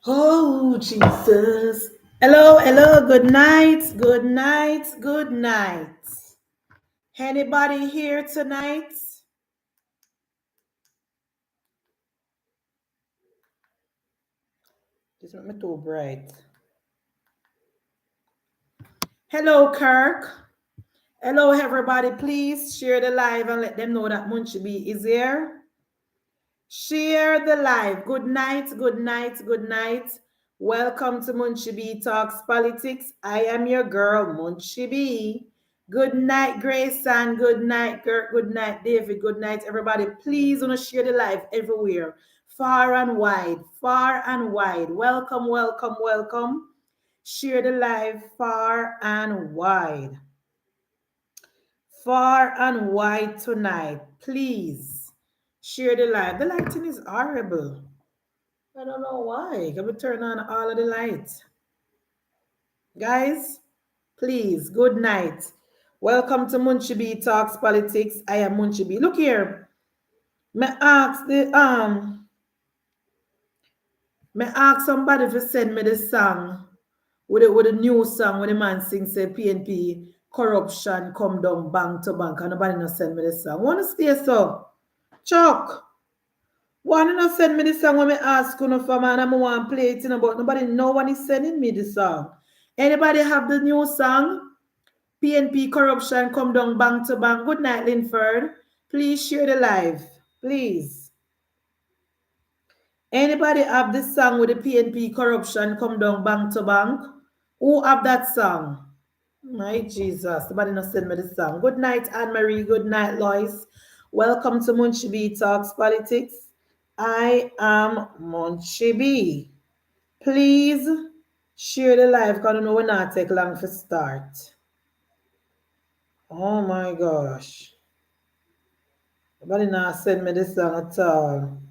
Oh, Jesus. Hello, hello. Good night. Good night. Good night. Anybody here tonight? This make me too bright. Hello, Kirk. Hello, everybody. Please share the live and let them know that Munchibi is here. Share the live. Good night. Good night. Good night. Welcome to Munchibi Talks Politics. I am your girl, Munchibi. Good night, Grayson. Good night, Gert. Good night, David. Good night, everybody. Please want to share the live everywhere, far and wide, far and wide. Welcome, welcome, welcome. Share the live far and wide. Far and wide tonight. Please share the live. The lighting is horrible. I don't know why. Can we turn on all of the lights? Guys, please, good night. Welcome to Munchibi Talks Politics. I am Munchibi. Look here. May ask somebody to send me the song with a new song when the man sings say PNP corruption come down bank to bank and nobody not send me the song. Wanna stay so? Chuck. Wanna not send me the song when me ask you for man and I want to play it, but nobody no one is sending me the song. Anybody have the new song? PNP corruption come down bank to bank. Good night, Linford. Please share the live. Please. Anybody have this song with the PNP corruption come down bank to bank? Who have that song? My Jesus. Somebody not send me the song. Good night, Anne-Marie. Good night, Lois. Welcome to Munchibi Talks Politics. I am Munchibi. Please share the live because I don't know when I take long to start. Oh my gosh. Nobody not send me this song at all.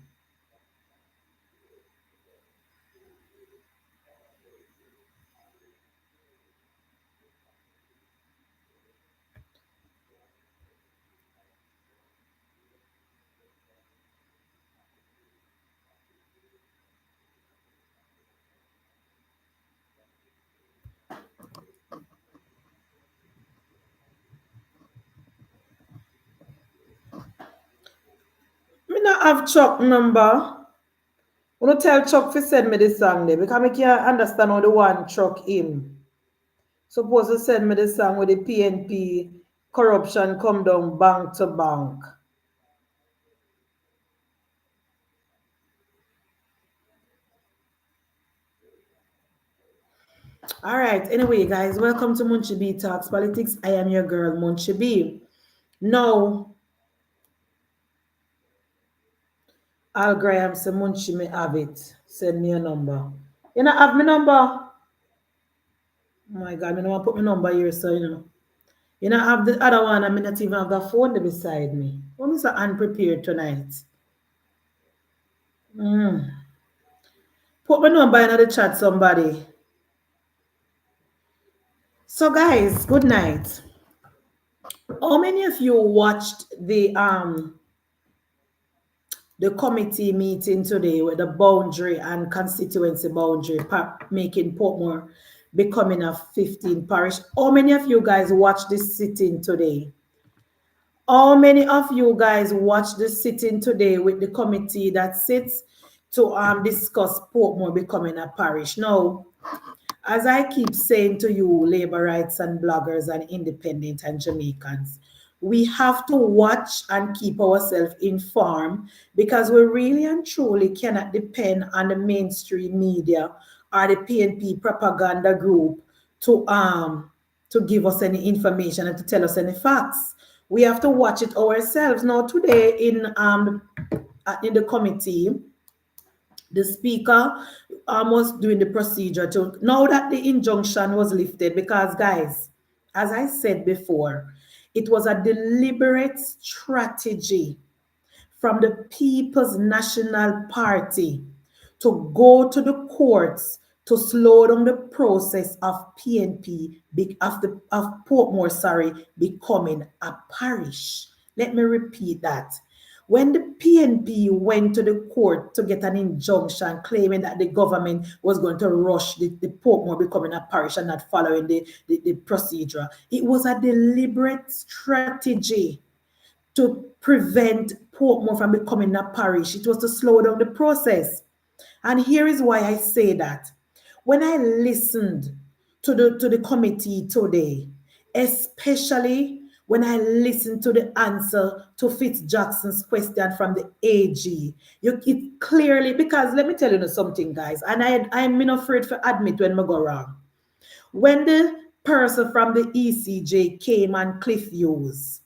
Me not have Chuck number. I want to tell Chuck to send me this song there because I can't understand how the one Chuck him. Supposed to send me the song with the PNP corruption come down bank to bank. All right. Anyway, guys, welcome to Munchibi Talks Politics. I am your girl, Munchibi. Now, Al Graham say Munchi me have it. Send me a number. You know have my number? Oh my God, I don't want to put my number here, so you know. You know have the other one, I may not even have the phone there beside me. I'm so unprepared tonight. Put my number in the chat, somebody. So guys, good night. How many of you watched the committee meeting today with the boundary and constituency boundary making Portmore becoming a 15 parish? How many of you guys watched this sitting today? How many of you guys watched the sitting today with the committee that sits to discuss Portmore becoming a parish? Now, as I keep saying to you, laborites and bloggers and independent and Jamaicans, we have to watch and keep ourselves informed because we really and truly cannot depend on the mainstream media or the PNP propaganda group to give us any information and to tell us any facts. We have to watch it ourselves. Now, today in the committee, the speaker was doing the procedure to now that the injunction was lifted, because guys, as I said before, it was a deliberate strategy from the People's National Party to go to the courts to slow down the process of PNP of Portmore, becoming a parish. Let me repeat that. When the PNP went to the court to get an injunction claiming that the government was going to rush the Portmore becoming a parish and not following the procedure, it was a deliberate strategy to prevent Portmore from becoming a parish. It was to slow down the process. And here is why I say that. When I listened to the committee today, especially when I listened to the answer to Fitz-Jackson's question from the AG, it clearly, because let me tell you something, guys, and I'm not afraid to admit when I go wrong. When the person from the ECJ came on Cliff Hughes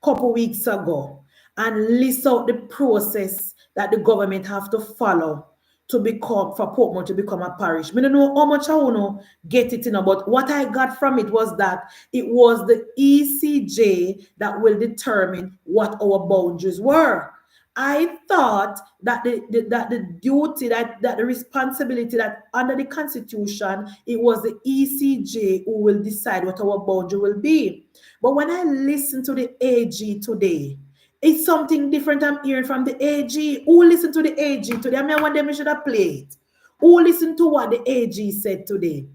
a couple weeks ago and list out the process that the government have to follow to become, for Portmore to become a parish. I don't know how much I want to get it in, but what I got from it was that it was the ECJ that will determine what our boundaries were. I thought that the duty, that the responsibility, that under the Constitution, it was the ECJ who will decide what our boundary will be. But when I listen to the AG today, it's something different I'm hearing from the AG. Who listened to the AG today? I mean, I want them should have played. Who listened to what the AG said today?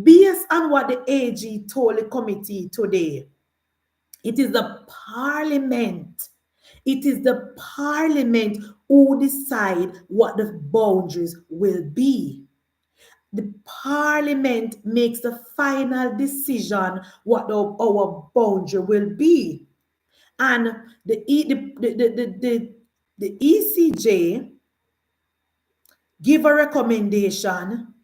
Based on what the AG told the committee today, it is the Parliament. It is the Parliament who decide what the boundaries will be. The Parliament makes the final decision what our boundary will be. And the ECJ give a recommendation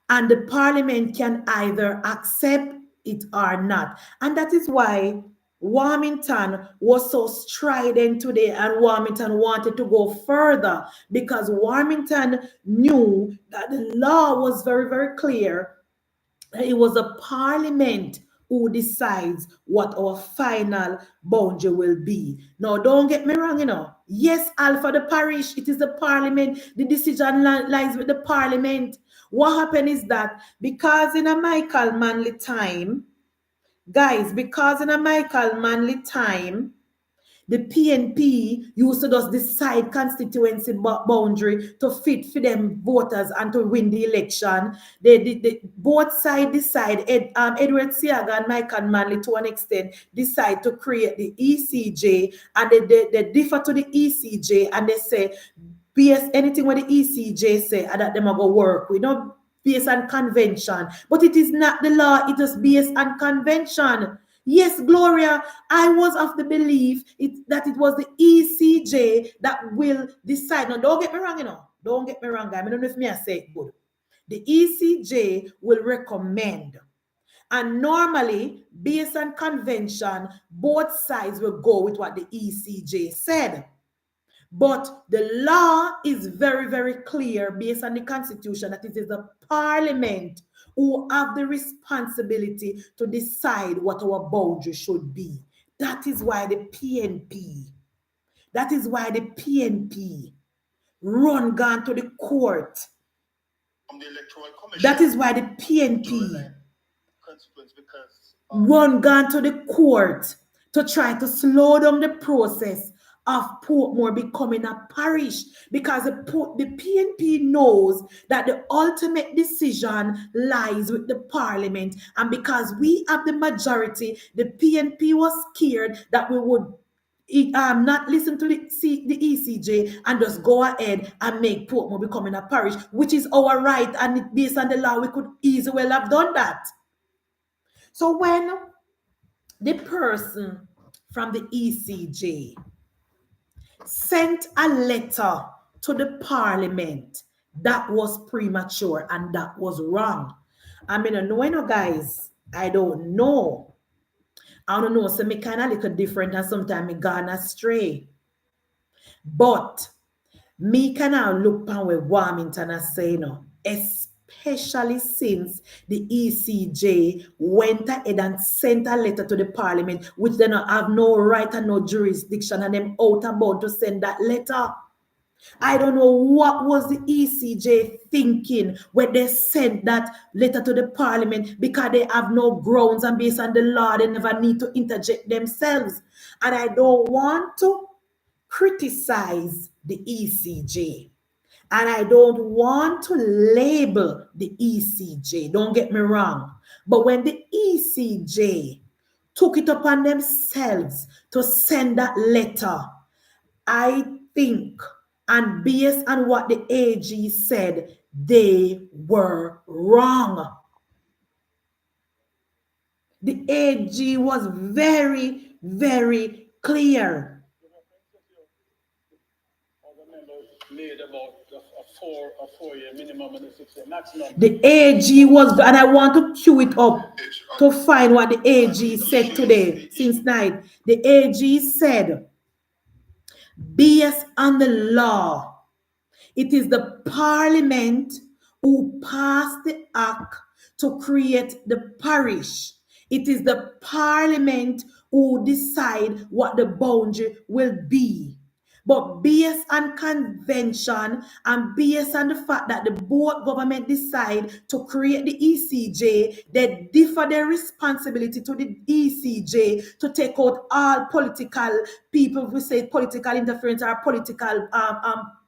and the Parliament can either accept it or not. And that is why Warmington was so strident today, and Warmington wanted to go further because Warmington knew that the law was very, very clear. It was a Parliament who decides what our final boundary will be. Now, don't get me wrong, Yes, Alpha, the parish, it is the Parliament. The decision lies with the Parliament. What happened is that because in a Michael Manley time, guys, the PNP used to just decide constituency boundary to fit for them voters and to win the election. Both sides decide, Edward Siaga and Michael Manley to an extent decide to create the ECJ, and they differ to the ECJ and they say, BS, anything what the ECJ say, and that them are going to work. We don't based on convention, but it is not the law, it is based on convention. Yes, Gloria, I was of the belief that it was the ECJ that will decide. Now, don't get me wrong, Don't get me wrong, guys. I don't know if I say it good. The ECJ will recommend. And normally, based on convention, both sides will go with what the ECJ said. But the law is very, very clear based on the Constitution that it is the Parliament who have the responsibility to decide what our boundary should be. That is why the PNP run gone to the court. That is why the PNP run gone to the court to try to slow down the process of Portmore becoming a parish, because the PNP knows that the ultimate decision lies with the Parliament, and because we have the majority, the PNP was scared that we would not listen to the ECJ and just go ahead and make Portmore becoming a parish, which is our right, and based on the law we could easily well have done that. So when the person from the ECJ sent a letter to the Parliament, that was premature and that was wrong. I mean, I know, guys, I don't know. I don't know, so me kind of little different and sometimes me gone astray. But me kind of look pan with Warmington and say, especially since the ECJ went ahead and sent a letter to the Parliament, which they don't have no right and no jurisdiction, and them out about to send that letter. I don't know what was the ECJ thinking when they sent that letter to the Parliament, because they have no grounds, and based on the law, they never need to interject themselves. And I don't want to criticize the ECJ. And I don't want to label the ECJ, don't get me wrong. But when the ECJ took it upon themselves to send that letter, I think, and based on what the AG said, they were wrong. The AG was very, very clear. Made about a 4-year minimum and a 6-year maximum. The AG was, and I want to cue it up to find what the AG said today, since night. The AG said, based on the law, it is the Parliament who passed the act to create the parish. It is the Parliament who decide what the boundary will be. But based on convention and based on the fact that the both government decide to create the ECJ, they differ their responsibility to the ECJ to take out all political people who say political interference or political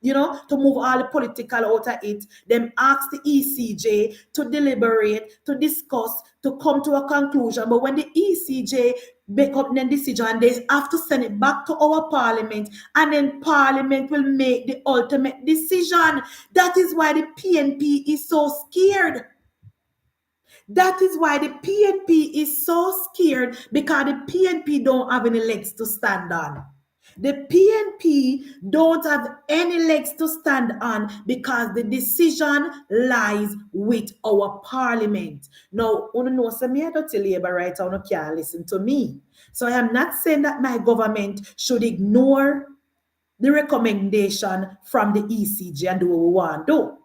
to move all the political out of it. Them ask the ECJ to deliberate, to discuss, to come to a conclusion. But when the ECJ make up their decision, they have to send it back to our Parliament, and then Parliament will make the ultimate decision. That is why the PNP is so scared. That is why the PNP is so scared, because the PNP don't have any legs to stand on. The PNP don't have any legs to stand on because the decision lies with our Parliament. Now, you know, some me don't tell Labour right, you can't listen to me. So I am not saying that my government should ignore the recommendation from the ECJ and do what we want to do.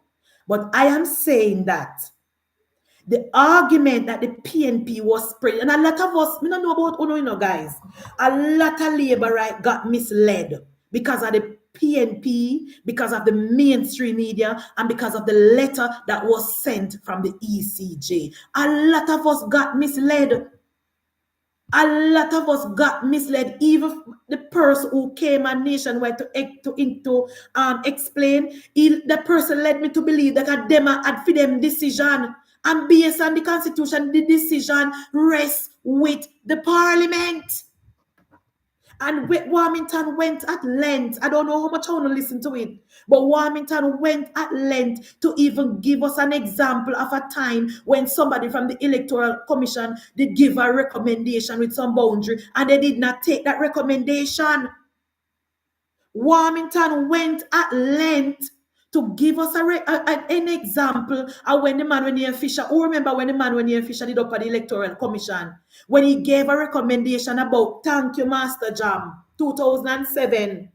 But I am saying that the argument that the PNP was spreading, and a lot of us, we don't know about guys, a lot of Labour right got misled because of the PNP, because of the mainstream media, and because of the letter that was sent from the ECJ. A lot of us got misled. A lot of us got misled. Even the person who came on nationwide to explain, the person led me to believe that a them had for them decision. And based on the Constitution, the decision rests with the Parliament. And Warmington went at length. I don't know how much I want to listen to it, but Warmington went at length to even give us an example of a time when somebody from the Electoral Commission did give a recommendation with some boundary, and they did not take that recommendation. Warmington went at length to give us an example of when the man Renier Fisher, who remember when the man Renier Fisher did up at the Electoral Commission, when he gave a recommendation about Thank You Master Jam, 2007,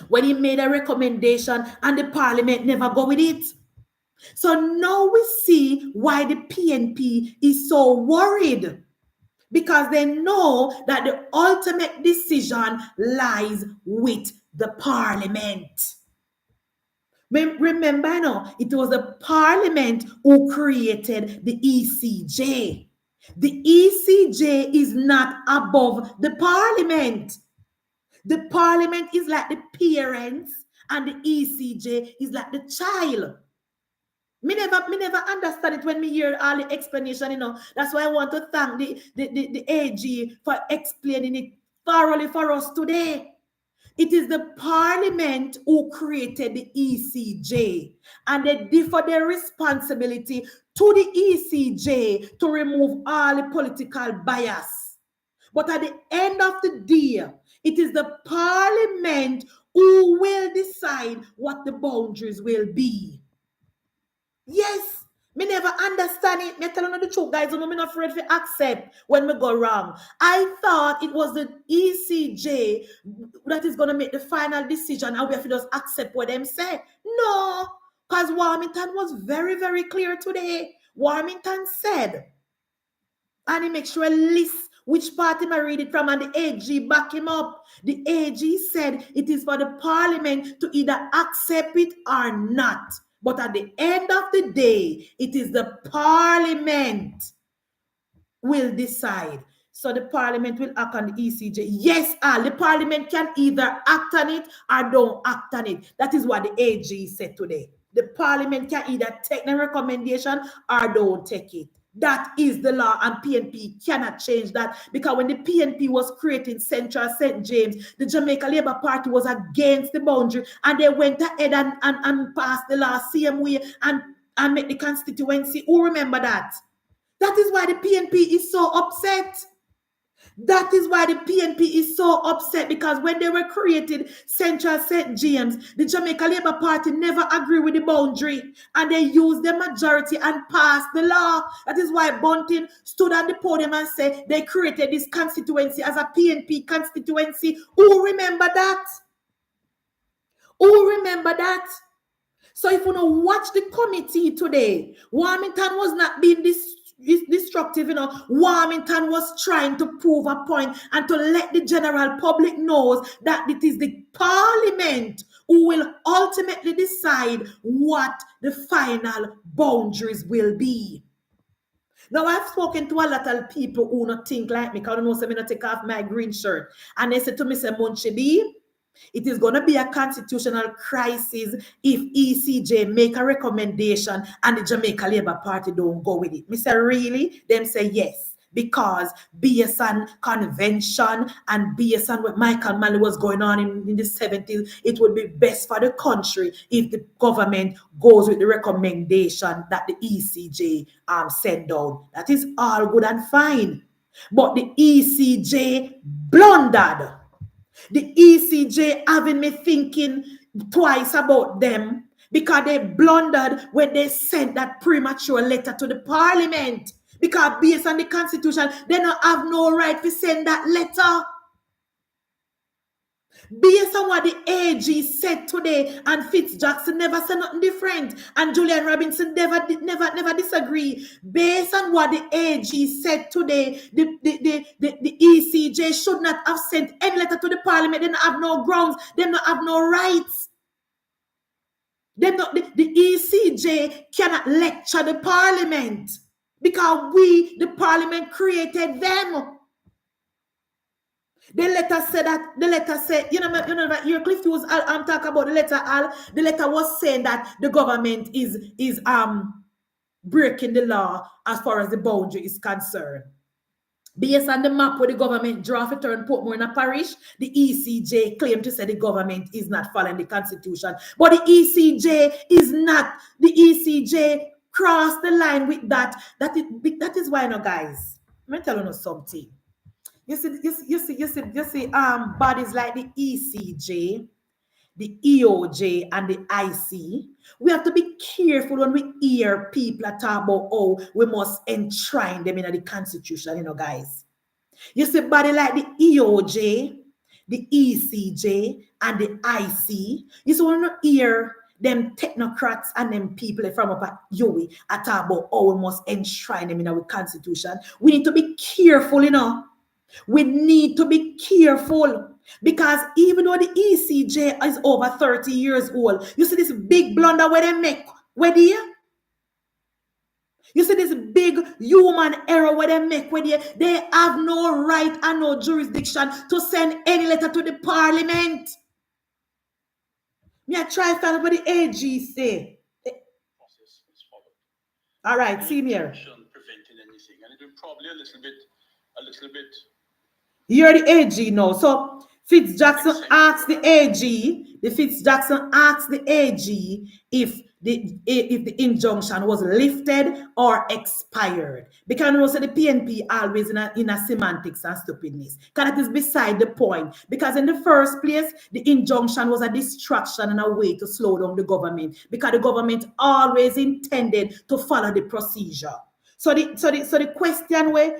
when he made a recommendation and the Parliament never go with it. So now we see why the PNP is so worried, because they know that the ultimate decision lies with the Parliament. Remember now, it was the Parliament who created the ECJ. The ECJ is not above the Parliament. The Parliament is like the parents and the ECJ is like the child. Me never understand it when me hear all the explanation, you know. That's why I want to thank the AG for explaining it thoroughly for us today. It is the Parliament who created the ECJ, and they differ their responsibility to the ECJ to remove all the political bias. But at the end of the day, it is the Parliament who will decide what the boundaries will be. Yes. Me never understand it. Me telling you the truth, guys. I'm not afraid to accept when we go wrong. I thought it was the ECJ that is going to make the final decision, and we have to just accept what them say. No, because Warmington was very, very clear today. Warmington said, and he makes sure a list which part him I read it from, and the AG back him up. The AG said it is for the Parliament to either accept it or not. But at the end of the day, it is the Parliament will decide. So the Parliament will act on the ECJ. Yes, the Parliament can either act on it or don't act on it. That is what the AG said today. The Parliament can either take the recommendation or don't take it. That is the law, and PNP cannot change that, because when the PNP was creating Central St. James, the Jamaica Labour Party was against the boundary, and they went ahead and passed the law same way and make the constituency. Who remember that? That is why the PNP is so upset. That is why the PNP is so upset, because when they were created Central St. James, the Jamaica Labour Party never agreed with the boundary, and they used the majority and passed the law. That is why Bunting stood on the podium and said they created this constituency as a PNP constituency. Who remember that? Who remember that? So if you don't watch the committee today, Warmington was not being destructive, Warmington was trying to prove a point and to let the general public know that it is the Parliament who will ultimately decide what the final boundaries will be. Now, I've spoken to a lot of people who don't think like me, because I don't know, so I'm going to take off my green shirt. And they said to me, say, Munchibi, it is going to be a constitutional crisis if ECJ make a recommendation and the Jamaica Labour Party don't go with it. Me say, really? Them say, yes. Because based on convention and based on what Michael Manley was going on in the 70s, it would be best for the country if the government goes with the recommendation that the ECJ sent down. That is all good and fine. But the ECJ blundered. The ECJ having me thinking twice about them, because they blundered when they sent that premature letter to the Parliament. Because based on the Constitution, they don't have no right to send that letter. Based on what the AG said today, and Fitzjackson never said nothing different, and Julian Robinson never disagree. Based on what the AG said today, the ECJ should not have sent any letter to the Parliament. They don't have no grounds. They don't have no rights. The ECJ cannot lecture the Parliament, because we, the Parliament, created them. The letter said that, your Cliff was talking about the letter, Al. The letter was saying that the government is breaking the law as far as the boundary is concerned. Based on the map where the government draw to turn Portmore in a parish, the ECJ claimed to say the government is not following the Constitution. But the ECJ is not. The ECJ crossed the line with that. That is why, guys, let me tell you something. You see, bodies like the ECJ, the EOJ, and the IC, we have to be careful when we hear people talk about, oh, we must enshrine them in the Constitution, guys. You see, body like the EOJ, the ECJ, and the IC, you see, when you hear them technocrats and them people from up at UWI talk about, oh, we must enshrine them in our Constitution, we need to be careful, We need to be careful, because even though the ECJ is over 30 years old, you see this big blunder where they make, you see this big human error where they make, they have no right and no jurisdiction to send any letter to the Parliament. Me I try to find what the AG say. Process is followed. All right, see me here. Preventing anything, and it will probably a little bit. You're the AG now. So Fitzjackson asked the AG. Fitzjackson asked the AG if the injunction was lifted or expired. Because you know, so the PNP always in a semantics and stupidness. Because that is beside the point. Because in the first place, the injunction was a distraction and a way to slow down the government. Because the government always intended to follow the procedure. So the question where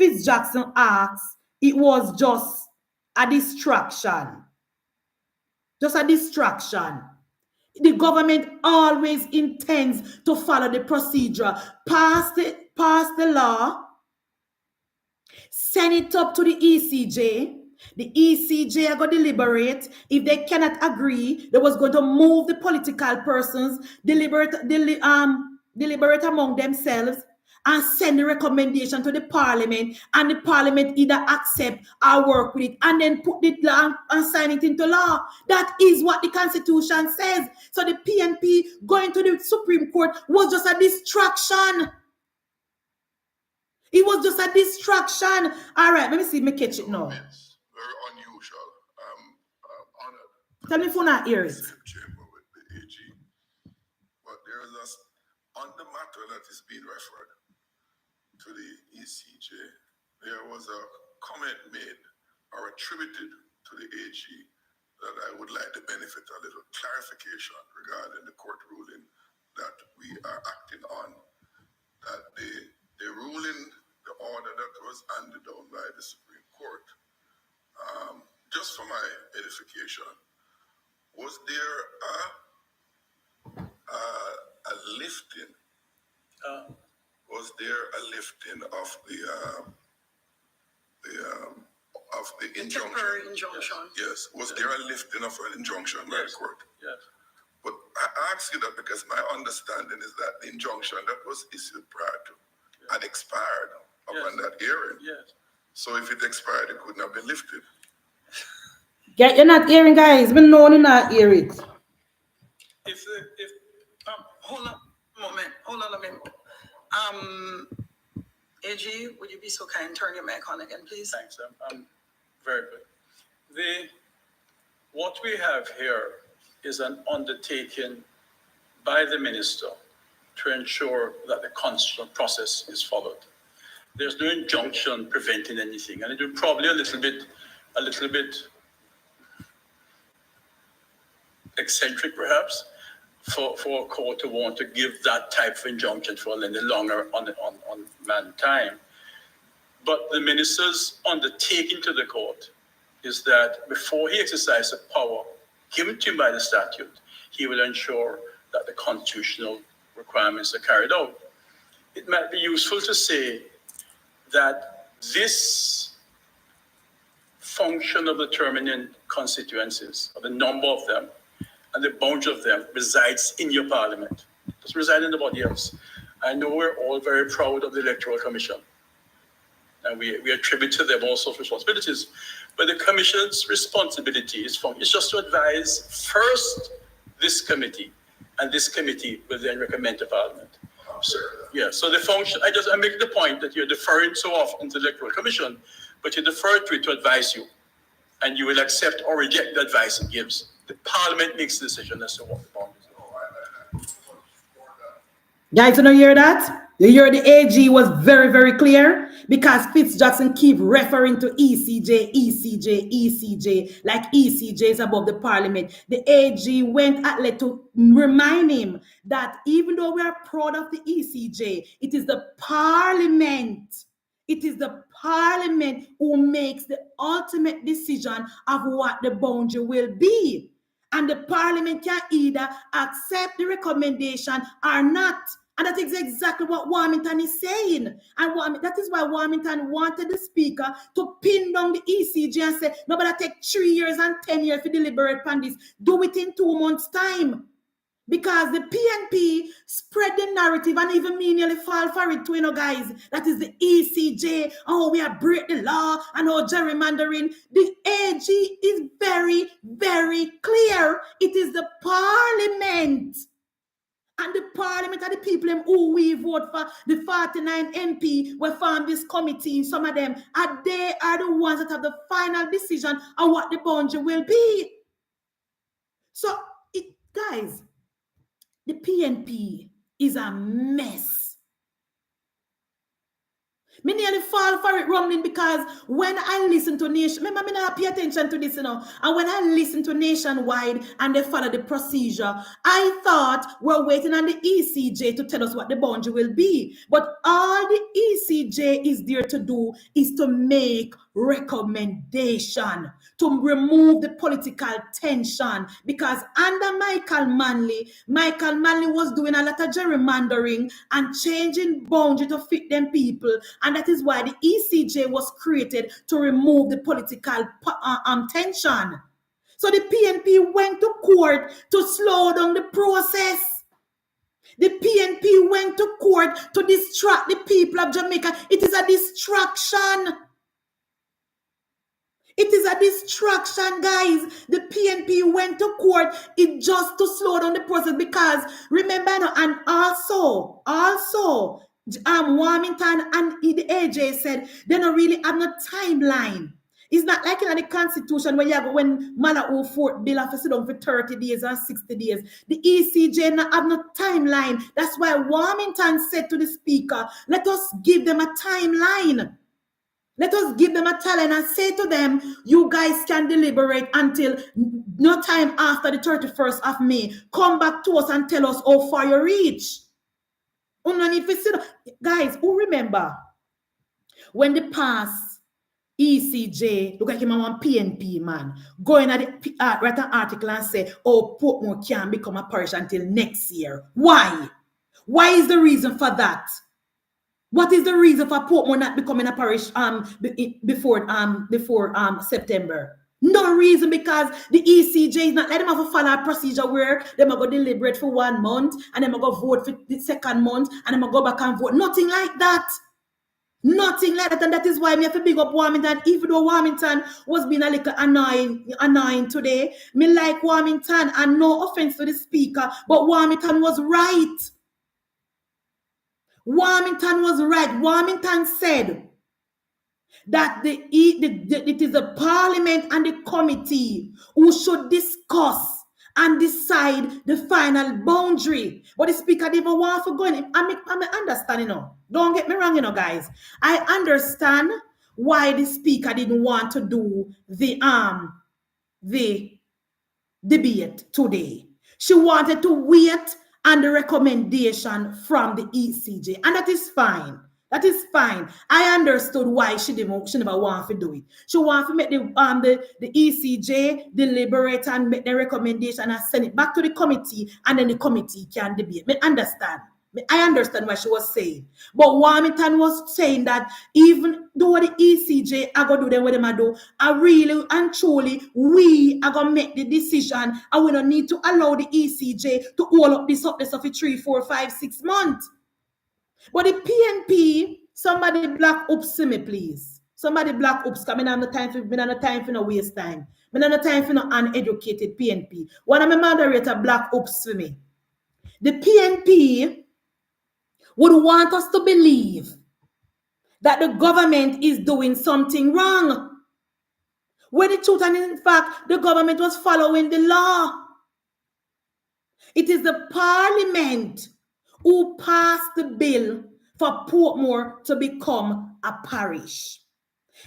Fitzjackson asks, it was just a distraction. Just a distraction. The government always intends to follow the procedure. Pass the law, send it up to the ECJ. The ECJ are going to deliberate. If they cannot agree, they was going to move the political persons, deliberate among themselves. and send the recommendation to the Parliament, and the Parliament either accept or work with it, and then put it law and sign it into law. That is what the Constitution says. So the PNP going to the Supreme Court was just a distraction. It was just a distraction. All right, let me see if I catch it now. It's very unusual. I'm honored. Tell me if you not hear it. Same chamber with the AG. But there is on the matter that is being referred to the ECJ, there was a comment made or attributed to the AG that I would like to benefit a little clarification regarding the court ruling that we are acting on. That the ruling, the order that was handed down by the Supreme Court, just for my edification, was there a lifting? Was there a lifting of the injunction? Temporary injunction. Yes. Was there a lifting of an injunction by the court? Yes. But I ask you that because my understanding is that the injunction that was issued prior to had expired upon that hearing. Yes. So if it expired, it couldn't have been lifted. Yeah, you're not hearing, guys. We know you're not hear it. Hold on a minute. AG, would you be so kind, turn your mic on again, please? Thanks. I'm very good. What we have here is an undertaking by the minister to ensure that the constitutional process is followed. There's no injunction preventing anything, and it will probably a little bit eccentric, perhaps, for a court to want to give that type of injunction for any longer on mankind. But the minister's undertaking to the court is that before he exercises the power given to him by the statute, he will ensure that the constitutional requirements are carried out. It might be useful to say that this function of determining constituencies, or the number of them, and the boundary of them resides in your parliament. It doesn't reside in anybody else. I know we're all very proud of the Electoral Commission, and we attribute to them all sorts of responsibilities. But the Commission's responsibility is just to advise first this committee, and this committee will then recommend to Parliament. So the function, I make the point that you're deferring so often to the Electoral Commission, but you defer to it to advise you, and you will accept or reject the advice it gives. The Parliament makes the decision as to what the boundaries are. Guys, you don't hear that? You hear the AG was very, very clear, because Fitzjackson keep referring to ECJ, like ECJ is above the Parliament. The AG went at length to remind him that even though we are proud of the ECJ, it is the Parliament. It is the Parliament who makes the ultimate decision of what the boundary will be. And the Parliament can either accept the recommendation or not. And that is exactly what Warmington is saying. And that is why Warmington wanted the Speaker to pin down the ECJ and say, no, but I take 3 years and 10 years to deliberate on this. Do it in 2 months' time. Because the PNP spread the narrative, and even me nearly fall for it too, guys. That is the ECJ. Oh, we are break the law and all gerrymandering. The AG is very, very clear. It is the Parliament. And the Parliament are the people who we vote for, the 49 MP who form this committee, some of them, and they are the ones that have the final decision on what the boundary will be. So, guys, the PNP is a mess. Me nearly fall for it rumbling, because when I listen to Nation, remember me not pay attention to this, and when I listen to Nationwide and they follow the procedure, I thought we're waiting on the ECJ to tell us what the boundary will be. But all the ECJ is there to do is to make recommendation, to remove the political tension, because under Michael Manley was doing a lot of gerrymandering and changing boundary to fit them people, and that is why the ECJ was created, to remove the political tension. So the PNP went to court to slow down the process. The PNP went to court to distract the people of Jamaica. It is a distraction. It is a distraction, guys. The PNP went to court it just to slow down the process because remember, and also, Warmington and the AJ said they don't really have no timeline. It's not like in the Constitution when you have when Malao Fort bill have to sit down for 30 days or 60 days. The ECJ not have no timeline. That's why Warmington said to the speaker, let us give them a timeline. Let us give them a talent and say to them, you guys can deliberate until no time after the 31st of May. Come back to us and tell us how far you reach. Guys, who remember when the past ECJ, look like him on PNP, man, going at the write an article and say, oh, Portmore can't become a parish until next year. Why? Why is the reason for that? What is the reason for Portmore not becoming a parish before September? No reason, because the ECJ is not letting them have to follow a procedure where they might go deliberate for 1 month and then go vote for the second month and then go back and vote. Nothing like that. Nothing like that. And that is why me have to big up Warmington. Even though Warmington was being a little annoying today, me like Warmington, and no offense to the speaker, but Warmington was right. Warmington was right. Warmington said that it is the Parliament and the committee who should discuss and decide the final boundary. But the speaker didn't even want to go in. I understand, Don't get me wrong, guys. I understand why the speaker didn't want to do the debate today. She wanted to wait on the recommendation from the ECJ, and that is fine. That is fine. I understood why she never want to do it. She want to make the ECJ deliberate and make the recommendation and send it back to the committee, and then the committee can debate. I understand what she was saying. But Warmington was saying that even though the ECJ are going to do them what they do, I really and truly, we are going to make the decision, and we don't need to allow the ECJ to hold up this for 3, 4, 5, 6 months. But the PNP, somebody black ups me, please. Somebody black ups, because I don't have time for no waste time. I don't have time for no uneducated PNP. One of my moderator black ups for me. The PNP would want us to believe that the government is doing something wrong, when the truth and in fact the government was following the law. It is the Parliament who passed the bill for Portmore to become a parish.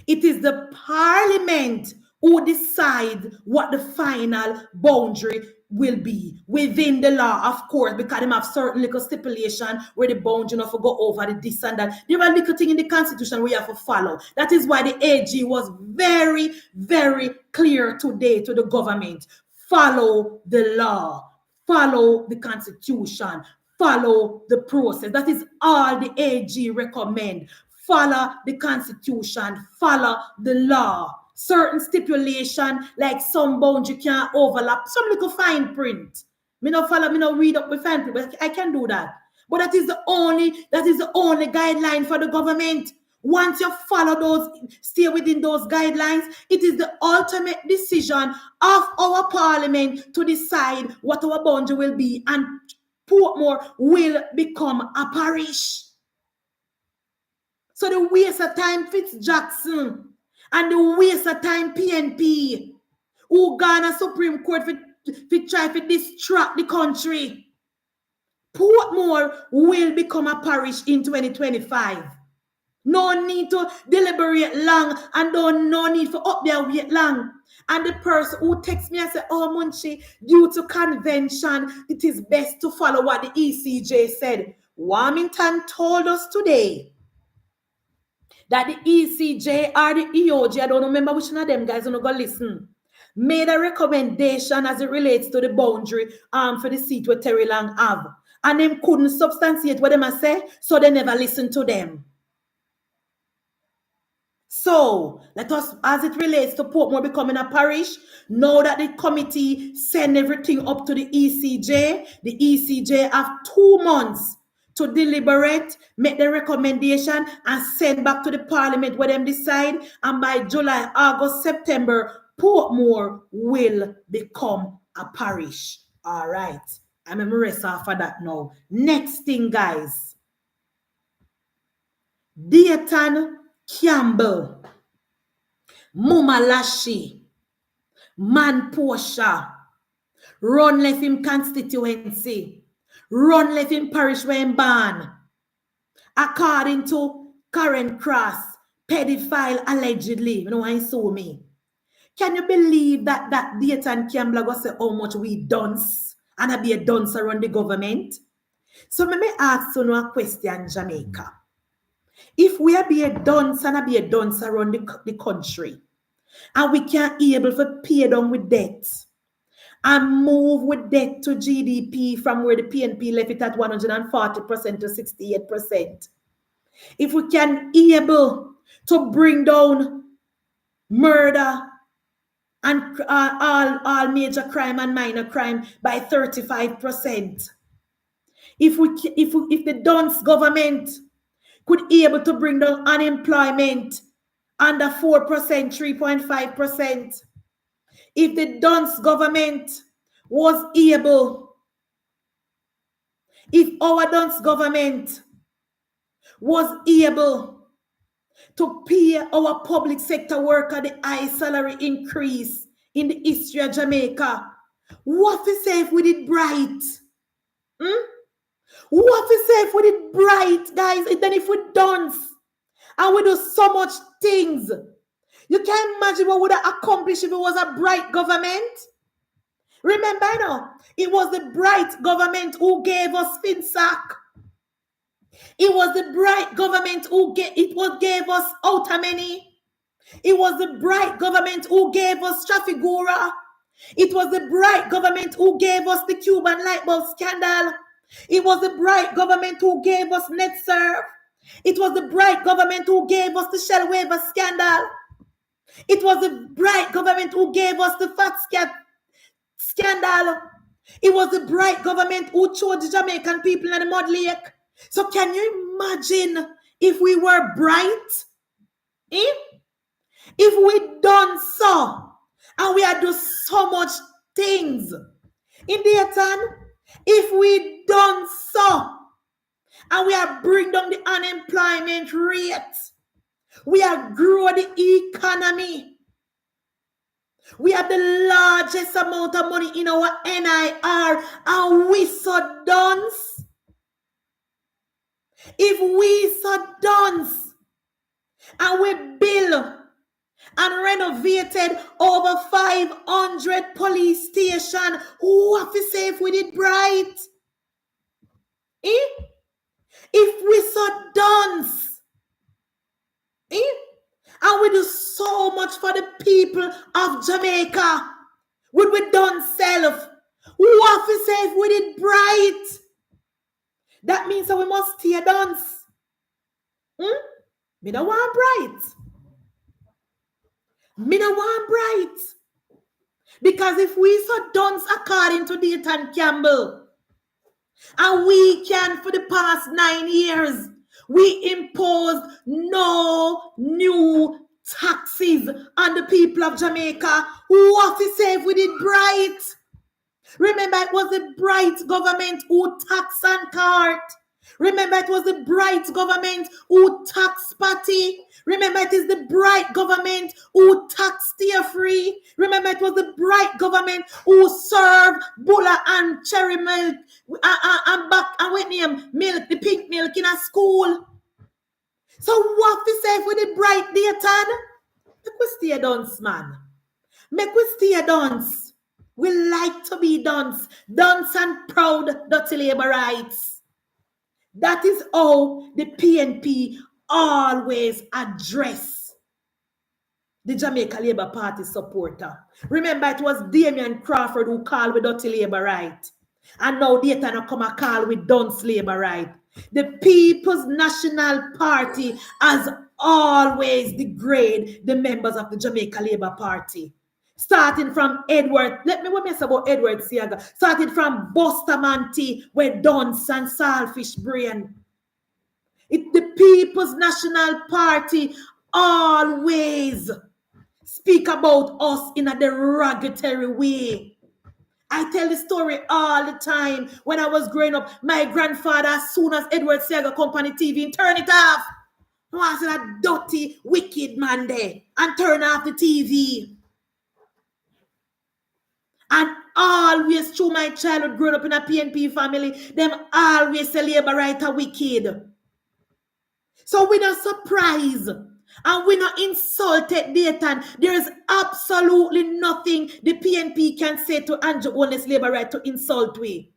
It is the Parliament who decide what the final boundary will be within the law, of course, because they have certain little stipulation where the boundary not to go over the this and that. There are little thing in the Constitution we have to follow. That is why the AG was very, very clear today to the government. Follow the law, follow the Constitution, follow the process. That is all the AG recommend. Follow the Constitution, follow the law. Certain stipulation, like some boundary can't overlap, some little fine print. Me no follow, me no read up with fine print, but I can do that. But that is the only guideline for the government. Once you follow those, stay within those guidelines, it is the ultimate decision of our Parliament to decide what our boundary will be, and Portmore will become a parish. So the waste of time Fitzjackson and the waste of time PNP, who gone to Supreme Court for try to distract the country. Portmore will become a parish in 2025. No need to deliberate long, and no need for up there wait long. And the person who texts me and say, oh, Munchie, due to convention, it is best to follow what the ECJ said. Warmington told us today that the ECJ or the EOJ, I don't remember which one of them guys, I'm going to go listen, made a recommendation as it relates to the boundary for the seat where Terry Long have. And them couldn't substantiate what them say, so they never listened to them. So let us, as it relates to Portmore becoming a parish, know that the committee send everything up to the ECJ. The ECJ have 2 months to deliberate, make the recommendation, and send back to the Parliament where them decide. And by July, August, September, Portmore will become a parish. All right. I'm going to rest off of that now. Next thing, guys. Dayton Campbell, Muma Lashi, Man Portia, run left him constituency, run left him parish where him born. According to Karen Cross, pedophile allegedly, you know why he saw me. Can you believe that Dayton Campbell go say how much we dunce and I be a dunce around the government? So let me ask you a question, Jamaica. If we are be a dunce and I be a dunce around the country, and we can't able to pay down with debt and move with debt to GDP from where the PNP left it at 140% to 68%, if we can able to bring down murder and all major crime and minor crime by 35%, if the dunce government could able to bring down unemployment under 4%, 3.5%, if the DUNCE government was able, if our DUNCE government was able to pay our public sector worker the high salary increase in the history of Jamaica, what we say if we did bright? What we say if we did bright, guys? And then if we dunce and we do so much things, you can't imagine what would have accomplished if it was a bright government. Remember, it was the bright government who gave us FinSac. It was the bright government who gave us Outameni. It was the bright government who gave us Trafigura. It was the bright government who gave us the Cuban light bulb scandal. It was the bright government who gave us NetServe. It was the bright government who gave us the Shell waiver scandal. It was the bright government who gave us the fat scandal. It was the bright government who chose the Jamaican people in the Mud Lake. So can you imagine if we were bright? If we done so, and we had done so much things in Dayton, if we done so, and we have bring down the unemployment rate, we have grow the economy, we have the largest amount of money in our NIR, and we so dunce. If we so dunce, and we build and renovated over 500 police stations, what we say if we did bright? If we so dunce, and we do so much for the people of Jamaica, would we done self? What we say if we did bright? That means that we must stay dunce. Me don't want bright. Me don't want bright. Because if we so dunce according to Dayton Campbell, and we can for the past 9 years, we imposed no new taxes on the people of Jamaica. What we say if we did bright? Remember, it was the bright government who taxed on cart. Remember, it was the bright government who taxed patty. Remember, it is the bright government who taxed steer free. Remember, it was the bright government who served bulla and cherry milk and milk, the pink milk in a school. So what we say if we did bright Dayton? Make we stay dunce, man. Make we stay dunce. We like to be dunce. Dunce and proud, dirty LABOURITES. That is how the PNP always address the Jamaica Labour Party supporter. Remember, it was Damian Crawford who called with dirty LABOURITE. And now Dayton come a call with dunce LABOURITE. The People's National Party has always degrade the members of the Jamaica Labour Party. Starting from Edward, let me say about Edward Siaga. Starting from Bustamante, where DUNCE and Salfish Brain. The People's National Party always speak about us in a derogatory way. I tell the story all the time. When I was growing up, my grandfather, as soon as Edward Siaga come on the TV, turn it off. I was a dirty, wicked man there, and turn off the TV. And always through my childhood, growing up in a PNP family, them always say LABOURITE are wicked. So we're not surprised and we're not insulted, Dayton. There is absolutely nothing the PNP can say to Andrew Holness LABOURITE to insult we.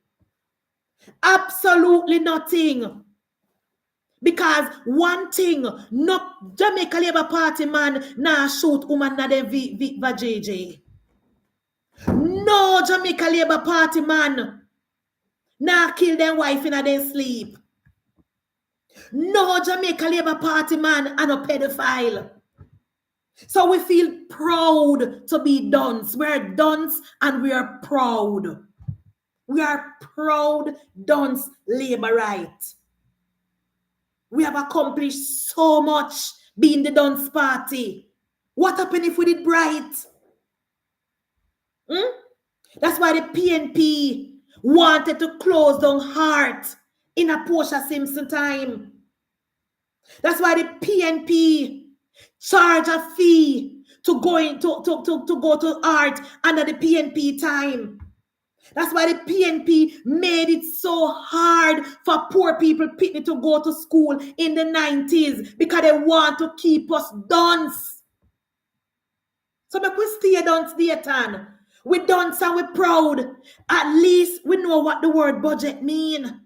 Absolutely nothing. Because one thing, no Jamaica Labour Party man nah shoot woman na dem JJ. No Jamaica Labour Party man nah kill them wife in a dem sleep. No Jamaica Labour Party man and a pedophile. So we feel proud to be DUNCE. We're DUNCE and we are proud. We are proud DUNCE LABOURITE. We have accomplished so much being the DUNCE party. What happened if we did right? That's why the PNP wanted to close down Heart in a Portia Simpson time. That's why the PNP charge a fee to go to Heart under the PNP time. That's why the PNP made it so hard for poor people Pitney to go to school in the 90s because they want to keep us DUNCE. So make we stay DUNCE, Dayton. We DUNCE and we're proud. At least we know what the word budget mean.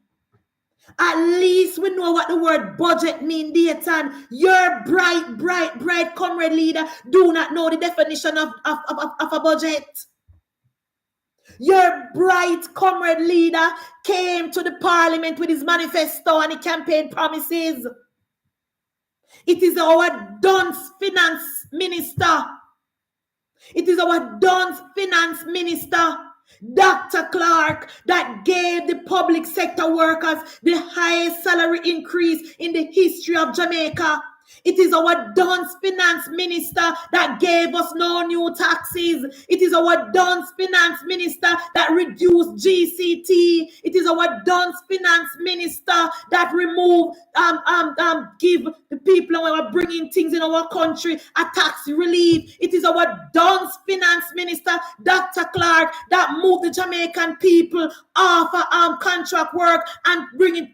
At least we know what the word budget mean, Dayton. Your bright comrade leader do not know the definition of a budget. Your bright comrade leader came to the parliament with his manifesto and his campaign promises. It is our DUNCE finance minister. It is our DUNCE finance minister, Dr. Clark, that gave the public sector workers the highest salary increase in the history of Jamaica. It is our DUNCE finance minister that gave us no new taxes. It is our DUNCE finance minister that reduced GCT. It is our DUNCE finance minister that give the people who are bringing things in our country a tax relief. It is our DUNCE finance minister, Dr. Clark, that moved the Jamaican people off of contract work and bringing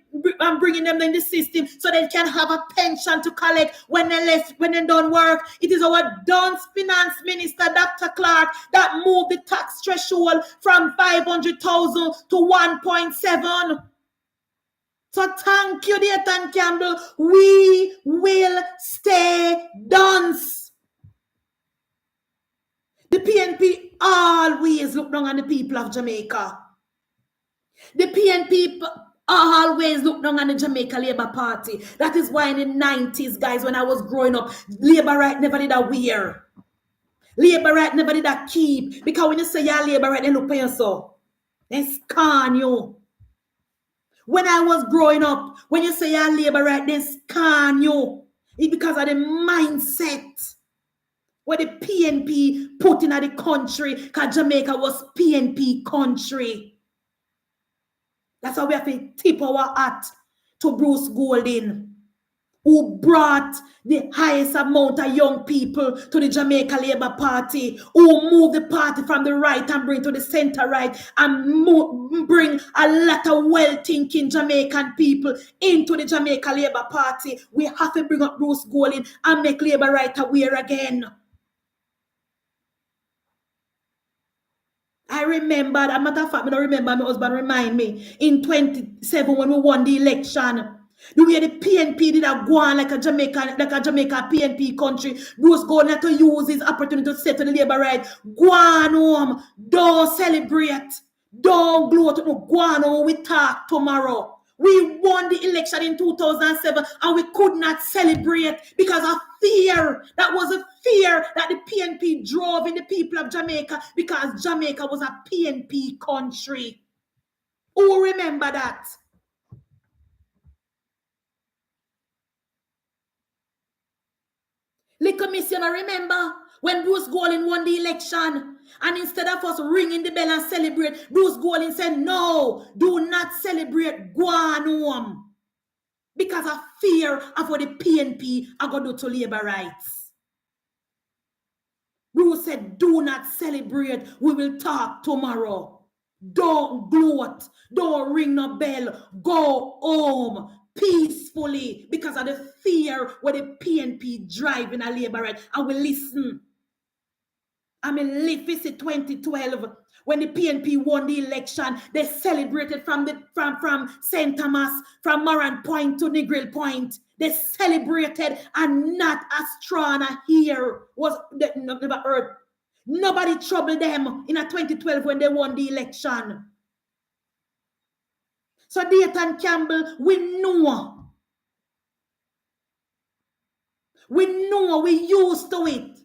them in the system so they can have a pension to collect when they don't work. It is our DUNCE finance minister, Dr. Clark, that moved the tax threshold from 500,000 to 1.7. So thank you, Dayton Campbell. We will stay DUNCE. The PNP always look down on the people of Jamaica. The PNP always look down on the Jamaica Labour Party. That is why in the 90s, guys, when I was growing up, LABOURITE never did a wear. LABOURITE never did a keep. Because when you say you're LABOURITE, they look for you so. They scan you. When I was growing up, when you say you're LABOURITE, they scan you. It's because of the mindset where the PNP put in the country, because Jamaica was PNP country. That's why we have to tip our hat to Bruce Golding, who brought the highest amount of young people to the Jamaica Labour Party, who moved the party from the right and bring to the center right, and bring a lot of well-thinking Jamaican people into the Jamaica Labour Party. We have to bring up Bruce Golding and make LABOURITE aware again. I remember, as a matter of fact, I don't remember, my husband remind me, in 27 when we won the election, the way the PNP did a go on like a Jamaica PNP country, Bruce Golding had to use his opportunity to say to the LABOURITE, go on home, don't celebrate, don't gloat, no, go on home, we talk tomorrow. We won the election in 2007 and we could not celebrate because of fear. That was a fear that the PNP drove in the people of Jamaica because Jamaica was a PNP country. Who remember that? The commissioner remember when Bruce Golding won the election and instead of us ringing the bell and celebrate, Bruce Golding said, no, do not celebrate, go on home. Because of fear of what the PNP are going to do to labor rights. Bruce said, do not celebrate, we will talk tomorrow. Don't gloat, don't ring no bell, go home peacefully because of the fear where the PNP driving a labor right. And we listen. I mean, visit 2012 when the PNP won the election. They celebrated from St. Thomas, from Moran Point to Negril Point. They celebrated, and not a straw and a hair was never heard. Nobody troubled them in a 2012 when they won the election. So Dayton Campbell, we know, we used to it.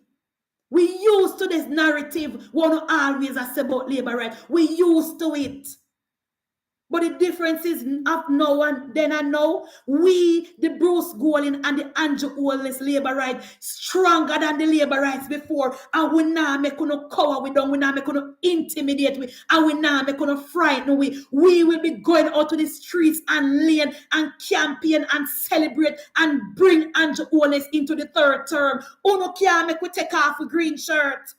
We used to this narrative, one always say about labor rights. We used to it. But the difference is of now and then and now, we, the Bruce Golding and the Andrew Holness labor rights, stronger than the labor rights before. And we now make no cover with them, we now make no intimidate with, and we now make no frighten we. We will be going out to the streets and lane and campaign and celebrate and bring Andrew Holness into the third term. Uno can't make we take off a green shirt.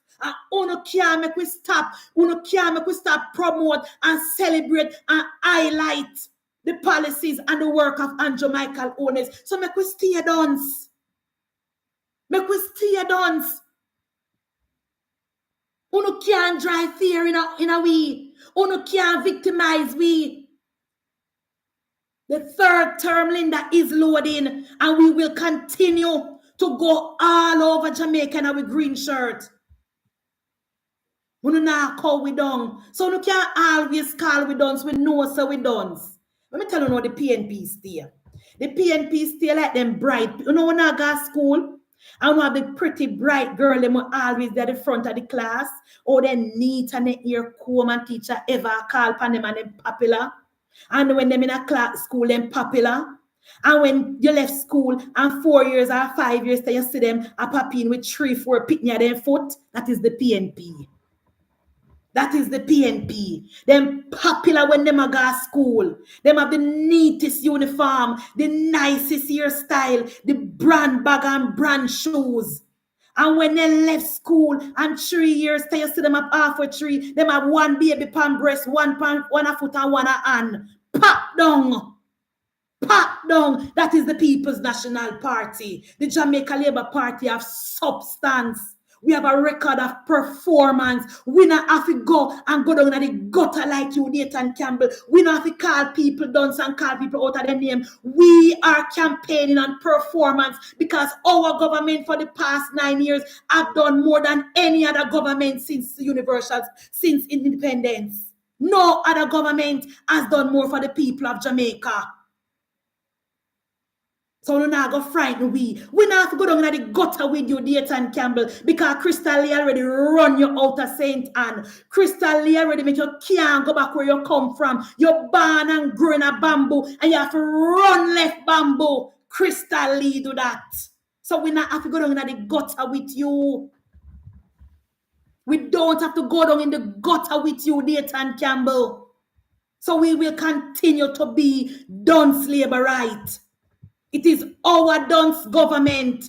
Uno can't make we stop. Uno can't make we stop promote and celebrate and highlight the policies and the work of Andrew Michael Holness. So make we stay DUNCE. Make we stay DUNCE. Uno can't drive fear in a way. Uno can't victimize we. The third term, Linda, is loading, and we will continue to go all over Jamaica in our green shirt. We do not call we down. So we can't always call we done. So we know so we done. Let me tell you now the PNP stay. The PNP stay like them bright. You know when I go to school, and we have the pretty bright girl, them always there at the front of the class. Or they neat and they ear comb and teacher ever call upon them and them popular. And when them in a class school, them popular. And when you left school and 4 years or 5 years, you see them a popping with 3-4 picking at their foot, that is the PNP. That is the PNP. Them popular when them go to school. Them have the neatest uniform, the nicest hairstyle, the brand bag and brand shoes. And when they left school and 3 years, you see them up half a tree, them have one baby pan breast, one a foot and one a hand. Pop down. Pop down. That is the People's National Party. The Jamaica Labour Party have substance. We have a record of performance. We not have to go down in the gutter like you, Nathan Campbell. We not have to call people dunce and call people out of their name. We are campaigning on performance because our government for the past 9 years have done more than any other government since independence. No other government has done more for the people of Jamaica. So we not go frighten we. We not have to go down in the gutter with you, Dayton Campbell, because Crystal Lee already run you out of St. Anne. Crystal Lee already make you can't go back where you come from. You're born and grow in a bamboo, and you have to run left bamboo. Crystal Lee do that. So we not have to go down in the gutter with you. We don't have to go down in the gutter with you, Dayton Campbell. So we will continue to be DUNCE LABOURITE. It is our DUNCE government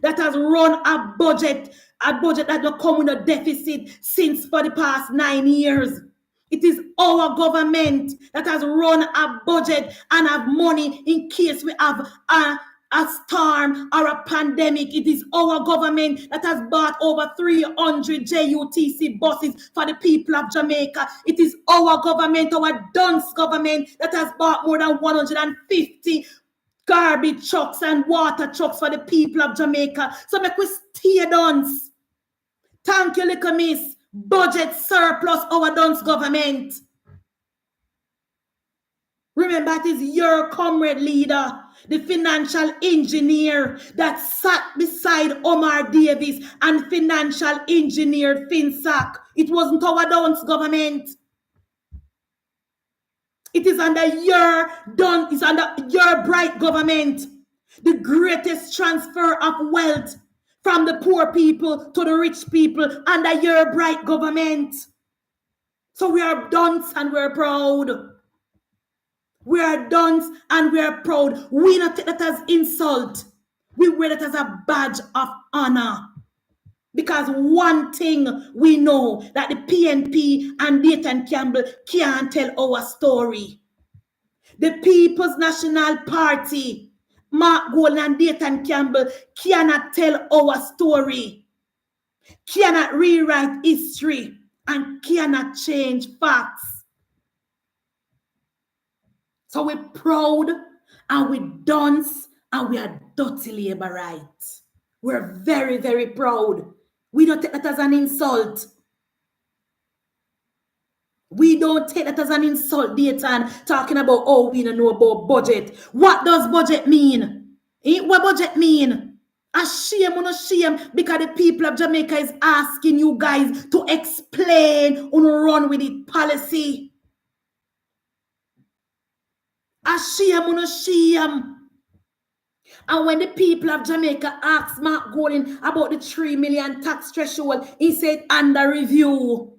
that has run a budget that will come with a deficit since for the past 9 years. It is our government that has run a budget and have money in case we have a storm or a pandemic. It is our government that has bought over 300 JUTC buses for the people of Jamaica. It is our government, our DUNCE government, that has bought more than 150 garbage trucks and water trucks for the people of Jamaica. So make we stay DUNCE. Thank you, little miss. Budget surplus our DUNCE government. Remember Remember, it is your comrade leader, the financial engineer that sat beside Omar Davis and financial engineered FinSAC. It wasn't our DUNCE government. It is under your it's under your bright government. The greatest transfer of wealth from the poor people to the rich people under your bright government. So we are DUNCE and we're proud. We are DUNCE and we are proud. We don't take that as insult. We wear that as a badge of honor. Because one thing we know, that the PNP and Dayton Campbell can't tell our story. The People's National Party, Mark Golden and Dayton Campbell cannot tell our story, cannot rewrite history, and cannot change facts. So we're proud and we DUNCE and we are dirty LABOURITE. We're very, very proud. We don't take that as an insult. We don't take that as an insult, Dayton, talking about, oh, we don't know about budget. What does budget mean? What budget mean? A shame or no shame, because the people of Jamaica is asking you guys to explain on run with it policy. A shame or no shame. And when the people of Jamaica asked Mark Golden about the 3 million tax threshold, he said under review.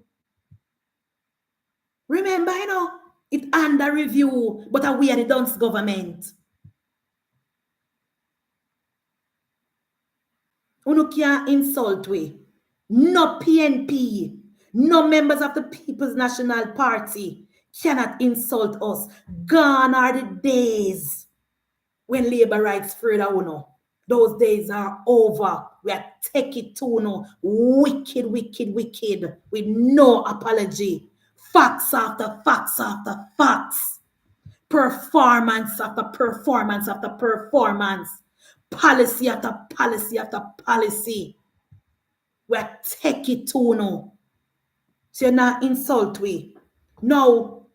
Remember, you know, it's under review, but we are the DUNCE government. You can't insult we. No PNP, no members of the People's National Party cannot insult us. Gone are the days when LABOURITE's afraid of uno. Those days are over. We are take it to uno. Wicked, wicked, wicked, with no apology. Facts after facts after facts. Performance after performance after performance. Policy after policy after policy. We are take it to uno. So you're not insult we. No.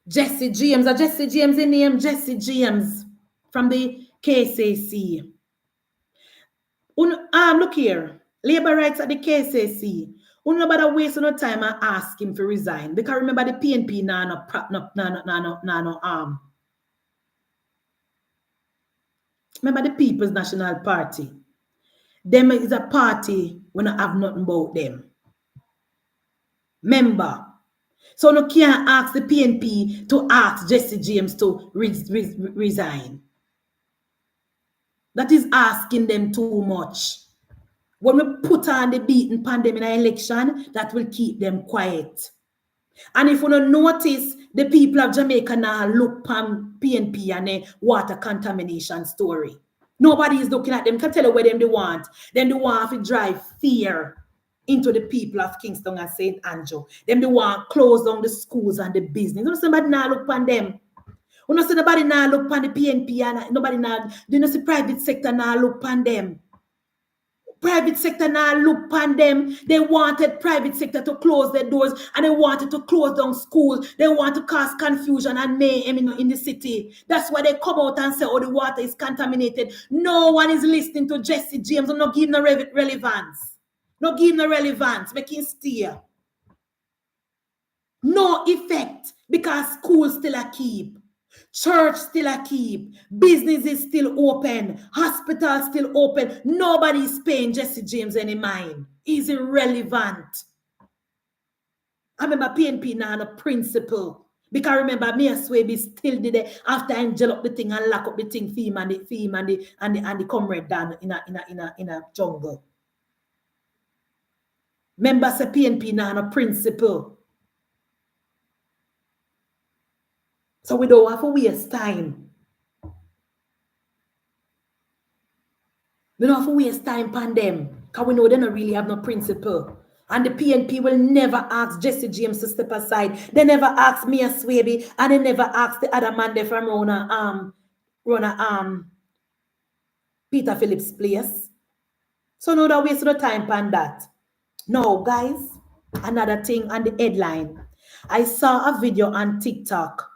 Jesse James, Jesse James in name, Jesse James from the KCC. Look here, LABOURITES at the KCC. Nobody waste no time and ask him to resign, because remember the PNP remember the People's National Party. Them is a party we don't have nothing about them. Remember. So no can't ask the PNP to ask Jesse James to resign. That is asking them too much. When we put on the beating pandemic in an election, that will keep them quiet. And if you don't notice, the people of Jamaica now look on PNP and the water contamination story. Nobody is looking at them. Can tell you what they want. Then they want to drive fear into the people of Kingston and St. Andrew. Then they want to close down the schools and the business. You know, somebody now look on them. You know, nobody now look on the PNP and nobody now, you know, the private sector now look on them. Private sector now look on them. They wanted private sector to close their doors and they wanted to close down schools. They want to cause confusion and mayhem in the city. That's why they come out and say, oh, the water is contaminated. No one is listening to Jesse James and not giving no relevance. Not giving no relevance. Making steer. No effect, because schools still a keep. Church still a keep. Business is still open. Hospitals still open. Nobody is paying Jesse James any mind. He's irrelevant. I remember PNP now on a principle. Because remember, me and Swaby still did it after I gel up the thing and lock up the thing, theme and the comrade down in a jungle. Remember, say PNP now on a principle. So we don't have to waste time. We don't have to waste time on them, because we know they don't really have no principle. And the PNP will never ask Jesse James to step aside. They never ask me and Swaby, and they never ask the other man there from Peter Phillips' place. So no, don't waste no time on that. No, guys, another thing on the headline. I saw a video on TikTok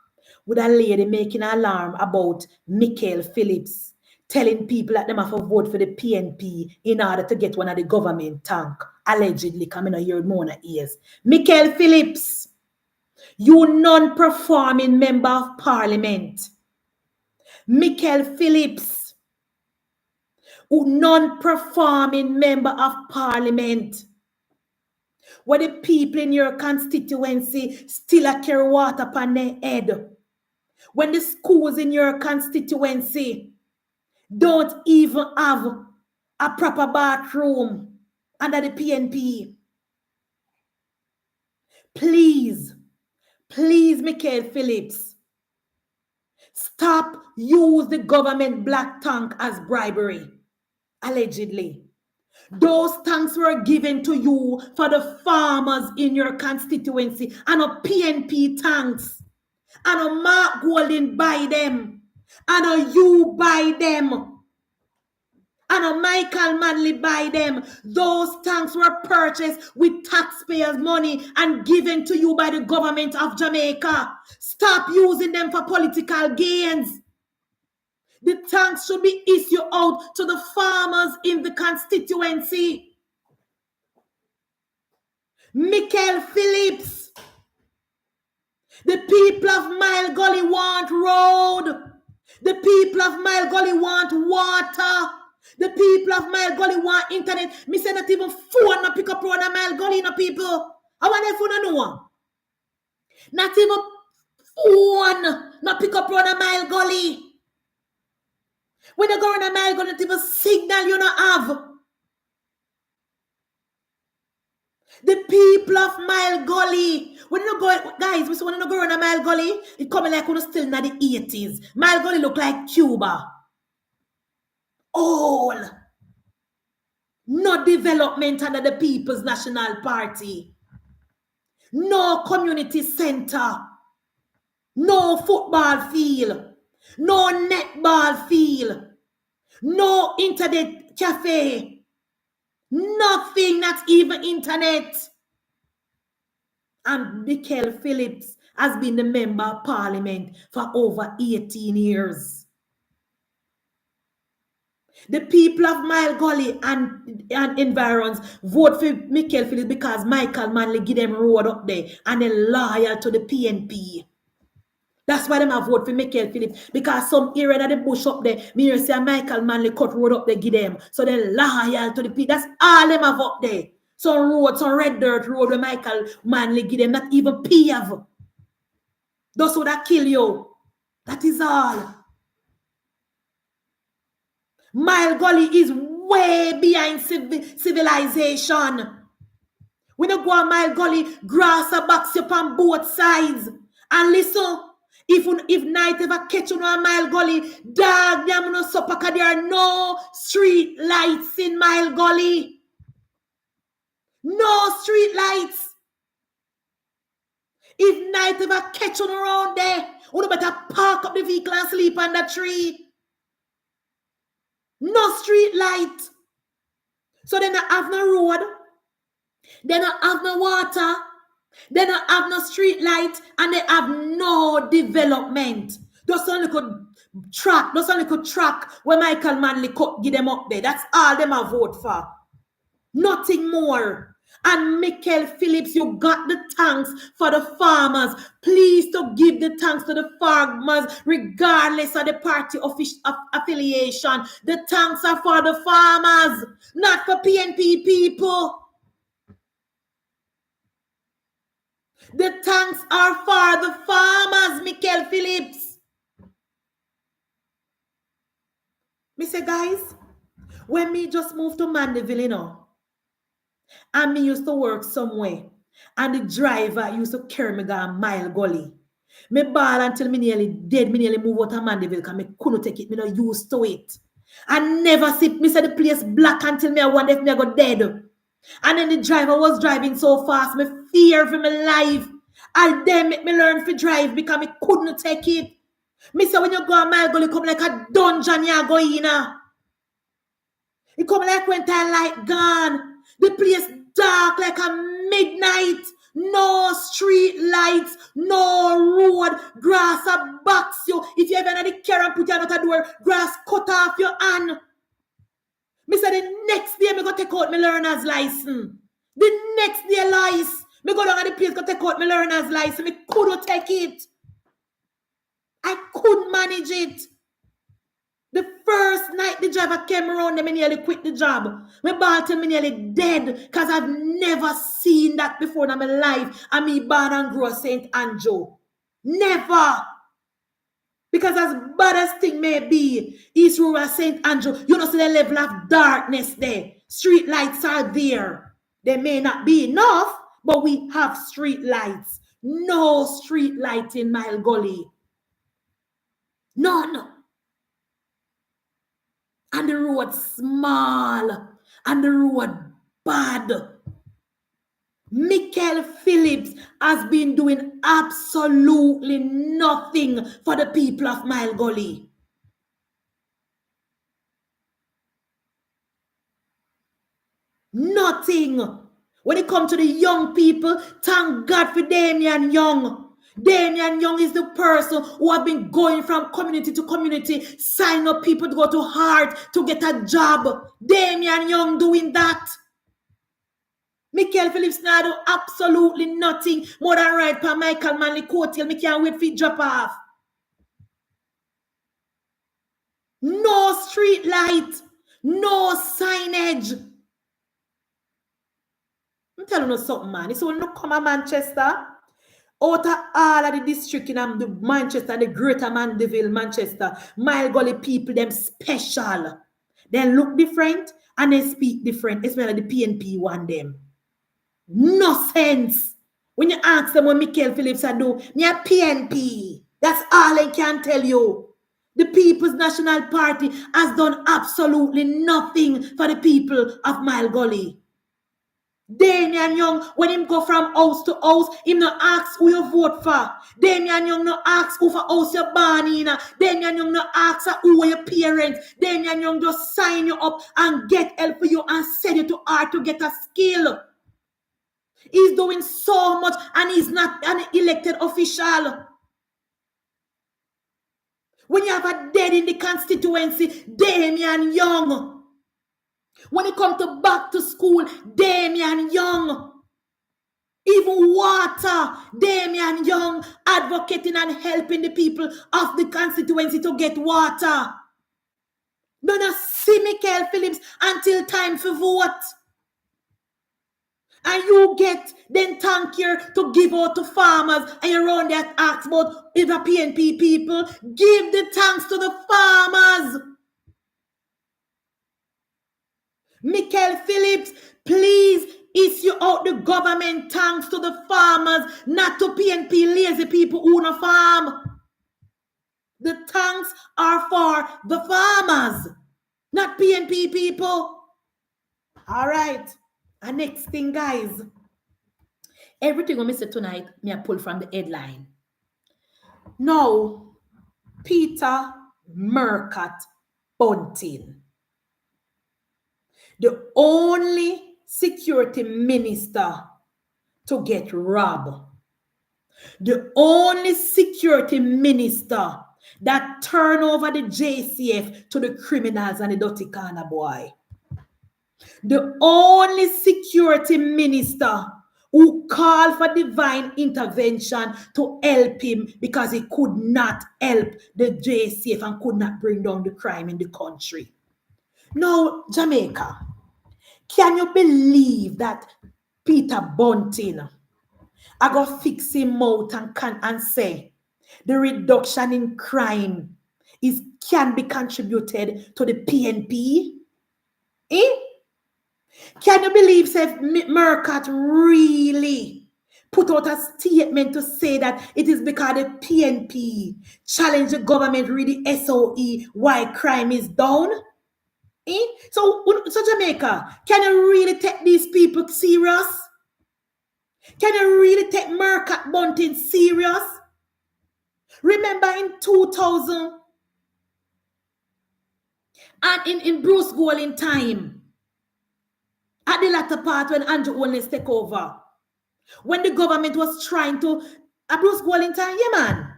with a lady making an alarm about Michael Phillips telling people that them have to vote for the PNP in order to get one of the government tank, allegedly coming out here with more ears. Michael Phillips, you non-performing member of parliament. Michael Phillips, who non-performing member of parliament. Where the people in your constituency still a carry water upon their head. When the schools in your constituency don't even have a proper bathroom under the PNP. Please, Michael Phillips, stop use the government black tank as bribery, allegedly. Those tanks were given to you for the farmers in your constituency, and a PNP tanks, and a Mark Golding buy them, and a you buy them, and a Michael Manley buy them. Those tanks were purchased with taxpayers' money and given to you by the government of Jamaica. Stop using them for political gains. The tanks should be issued out to the farmers in the constituency. Michael Phillips, the people of Mile Gully want road. The people of Mile Gully want water. The people of Mile Gully want internet. Me say not even phone no pick up road a Mile Gully, no people. I want if you don't know. Not even phone no pick up road a Mile Gully. When you go on a Mile Gully, not even signal you don't have. The people of Mile Gully. When you go, guys, when you go on a Mile Gully, it coming like when you still in the 80s. Mile Gully look like Cuba. All. No development under the People's National Party. No community center. No football field. No netball field. No internet cafe. Nothing, not even internet. And Michael Phillips has been the member of parliament for over 18 years. The people of Mile Gully and environs vote for Michael Phillips because Michael Manley give them road up there and they're loyal to the PNP. That's why them have vote for Michael Phillips, because some area that the bush up there, me hear say Michael Manley cut road up there give them. So they're loyal to the PNP. That's all them have up there. Some road, some red dirt road where Michael Manley give them, not even pave. Those would have kill you. That is all. Mile Gully is way behind civilization. When you go on Mile Gully, grass a box up on both sides. And listen, if night ever catch you on Mile Gully, dog, them no supper because there are no street lights in Mile Gully. No street lights. If night ever catch you around there, you better park up the vehicle and sleep on the tree. No street light. So they don't have no road. They don't have no water. They don't have no street light. And they have no development. Just only could track where Michael Manley could give them up there. That's all them have vote for. Nothing more. And Michael Phillips, you got the thanks for the farmers. Please to give the thanks to the farmers regardless of the party affiliation. The thanks are for the farmers, not for PNP people. The thanks are for the farmers, Michael Phillips. Me say, guys, when me just moved to Mandeville, you know, and me used to work somewhere, and the driver used to carry me down Mile Gully. Me ball until me nearly dead. Me nearly move out of Mandeville because me couldn't take it. Me not used to it. I never see me say the place black until me I wonder if me I got dead. And then the driver was driving so fast, me fear for my life. And then make me learn to drive because me couldn't take it. Me say when you go on Mile Gully, come like a dungeon you go in. It come like when time light gone. The place dark like a midnight. No street lights, no road, grass a box you. If you ever had the car and put you out the door, grass cut off your hand. Me say the next day me go take out my learner's license. The next day lies. Me go down at the place go take out my learner's license. Me couldn't take it. I couldn't manage it. The first night the driver came around, me nearly quit the job. Me bought him, me nearly dead because I've never seen that before in my life. And me born and grow St. Andrew. Never. Because as bad as thing may be, East Rural St. Andrew, you know, see the level of darkness there. Street lights are there. They may not be enough, but we have street lights. No street light in Mile Gully. None. And the road small. And the road bad. Michael Phillips has been doing absolutely nothing for the people of Mile Gully. Nothing. When it comes to the young people, thank God for Damian Young. Damian Young is the person who has been going from community to community, signing up people to go to Heart to get a job. Damian Young doing that. Michael Phillips now do absolutely nothing more than ride per Michael Manley coattail. Me can't wait for it drop off. No street light. No signage. I'm telling you something, man. It's when you come to Manchester, out of all of the district in the Manchester, the greater Mandeville, Manchester, Mile Gully people, them special. They look different and they speak different, especially the PNP one them. No sense. When you ask them what Michael Phillips are do, me a PNP. That's all I can tell you. The People's National Party has done absolutely nothing for the people of Mile Gully. Damian Young, when him go from house to house, him no ask who you vote for. Damian Young no ask who for house you born in. Damian Young no ask who are your parents. Damian Young just sign you up and get help for you and send you to art to get a skill. He's doing so much and he's not an elected official. When you have a dead in the constituency, Damian Young. When it comes to back to school, Damian Young. Even water, Damian Young advocating and helping the people of the constituency to get water. Don't see Michael Phillips until time for vote. And you get then thank you to give out to farmers and you run that ask about if the PNP people. Give the thanks to the farmers. Michael Phillips, please issue out the government thanks to the farmers, not to PNP lazy people who no farm. The thanks are for the farmers, not PNP people. All right. And next thing, guys, everything we say tonight, me I pull from the headline. Now, Peter Murcutt Bunting, the only security minister to get robbed, the only security minister that turn over the JCF to the criminals and the dirty corner boy. The only security minister who called for divine intervention to help him because he could not help the JCF and could not bring down the crime in the country. Now, Jamaica, can you believe that Peter Bunting I go fix him out and say the reduction in crime can be contributed to the PNP? Can you believe Seth Murcutt really put out a statement to say that it is because the PNP challenge the government really SOE why crime is down? So Jamaica, can you really take these people serious? Can you really take Murcutt Bunting serious? Remember in 2000 and in Bruce Golding time, at the latter part when Andrew Holness take over, When the government was trying to Bruce Golding time, yeah man.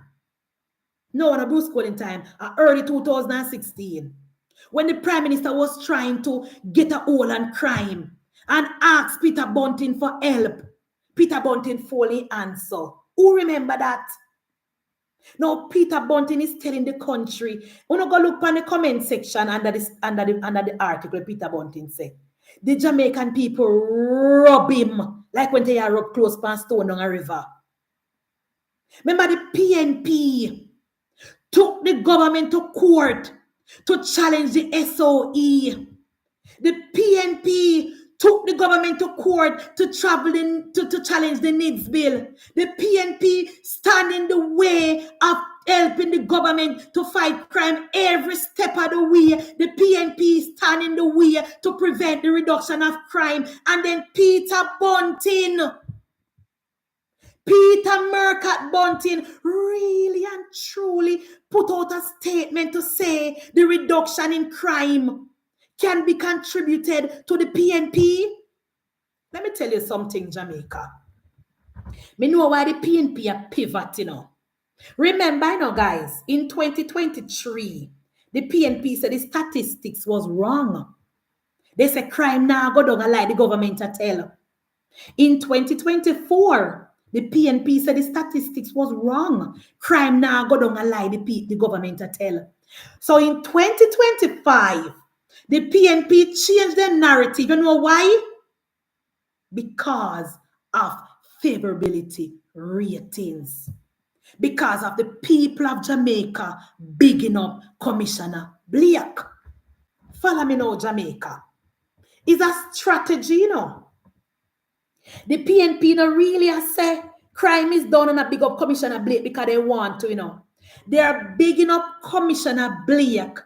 No, not Bruce Golding time, early 2016. When the Prime Minister was trying to get a hold on crime and asked Peter Bunting for help. Peter Bunting fully answer. Who remember that? Now Peter Bunting is telling the country. When you go look on the comment section under the article, Peter Bunting said, the Jamaican people rub him like when they are rub close pan stone on a river. Remember the PNP took the government to court to challenge the SOE. The PNP took the government to court to challenge the needs bill. The PNP stand in the way of helping the government to fight crime every step of the way. The PNP stand in the way to prevent the reduction of crime. And then Peter Murcat Bunting really and truly put out a statement to say the reduction in crime can be contributed to the PNP. Let me tell you something, Jamaica. Me know why the PNP are pivoting. Remember, guys, in 2023, the PNP said the statistics was wrong. They said crime now go down like the government a tell. In 2024, the PNP said the statistics was wrong. Crime now go down like the government a tell. So in 2025, the PNP changed their narrative. You know why? Because of favorability ratings. Because of the people of Jamaica bigging up Commissioner Blake. Follow me now, Jamaica. It's a strategy, you know. The PNP no really say crime is done on a big up Commissioner Blake because they want to, you know. They are bigging up Commissioner Blake,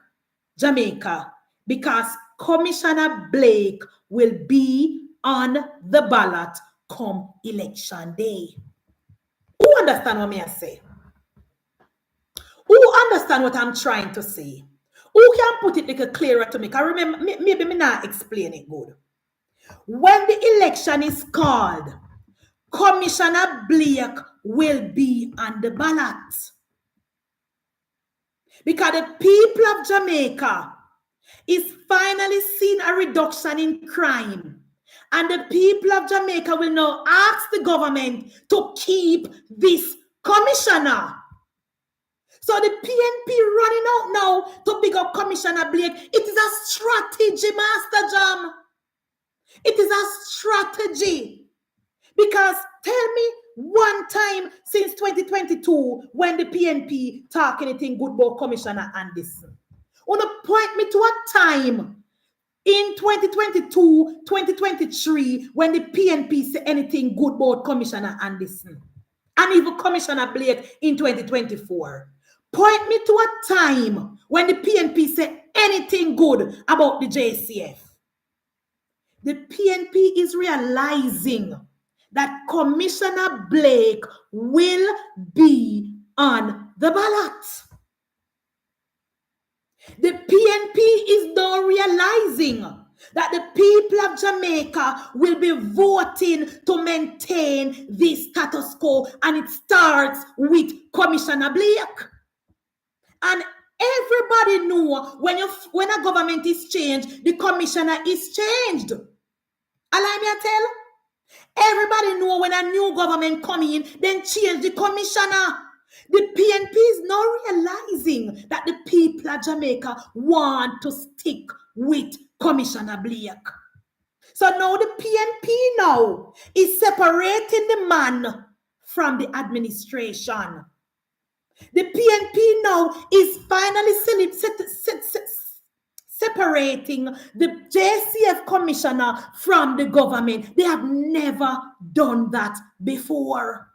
Jamaica, because Commissioner Blake will be on the ballot come election day. Who understand what me I say? Who understand what I'm trying to say? Who can put it like clearer to me? I remember, maybe me not explain it good. When the election is called, Commissioner Blake will be on the ballot. Because the people of Jamaica is finally seeing a reduction in crime. And the people of Jamaica will now ask the government to keep this commissioner. So the PNP running out now to pick up Commissioner Blake. It is a strategy, Master Jam. It is a strategy. Because tell me one time since 2022 when the PNP talk anything good about Commissioner Anderson. Want to point me to a time in 2022, 2023 when the PNP say anything good about Commissioner Anderson and even Commissioner Blake in 2024. Point me to a time when the PNP say anything good about the JCF. The PNP is realizing that Commissioner Blake will be on the ballot. The PNP is now realizing that the people of Jamaica will be voting to maintain this status quo, and it starts with Commissioner Blake. And everybody know when a government is changed, the commissioner is changed. Allow me to tell. Everybody know when a new government come in, then change the commissioner. The PNP is now realizing that the people of Jamaica want to stick with Commissioner Blake. So now the PNP now is separating the man from the administration. The PNP now is finally separating the JCF commissioner from the government. They have never done that before.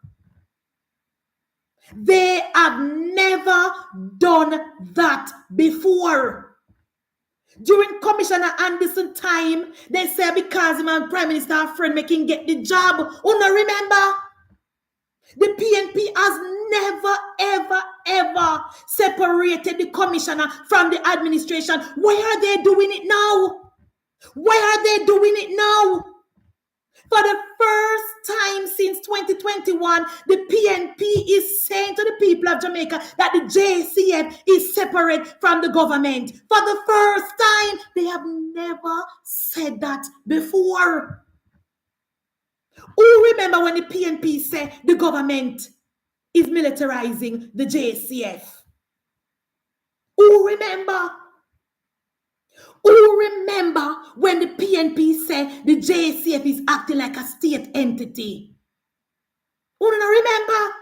They have never done that before. During Commissioner Anderson's time, they say because my Prime Minister friend making get the job. Oh no, remember? The PNP has never, ever separated the commissioner from the administration. Why are they doing it now? Why are they doing it now? For the first time since 2021, the PNP is saying to the people of Jamaica that the JCF is separate from the government. For the first time, they have never said that before. Who remember when the PNP said the government is militarizing the JCF? Who remember? Who remember when the PNP said the JCF is acting like a state entity? Who don't remember?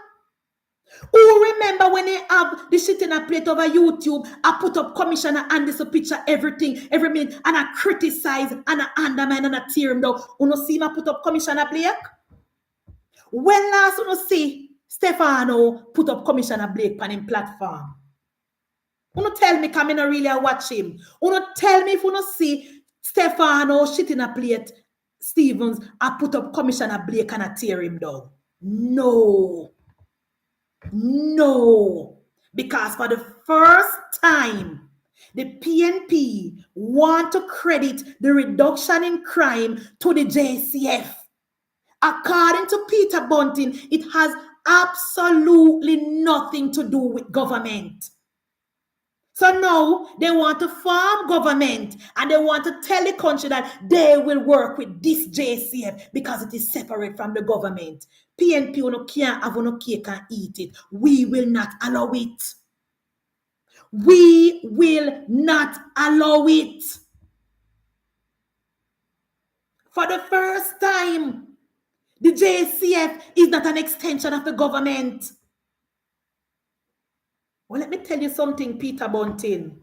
Who remember when they have the shit in a plate over YouTube? I put up commissioner and this a picture everything every minute and I criticize and I undermine and I tear him down. You know see me put up Commissioner Blake? When last you know see Stefano put up Commissioner Blake on him platform? You know tell me come in and really watch him. You know tell me if you know see Stefano shit in a plate Stevens I put up Commissioner Blake and I tear him down. No. No, because for the first time, the PNP want to credit the reduction in crime to the JCF. According to Peter Bunting, it has absolutely nothing to do with government. So now they want to form government and they want to tell the country that they will work with this JCF because it is separate from the government. PNP no can't have no cake and eat it. We will not allow it. We will not allow it. For the first time, the JCF is not an extension of the government. Well, let me tell you something, Peter Bunting.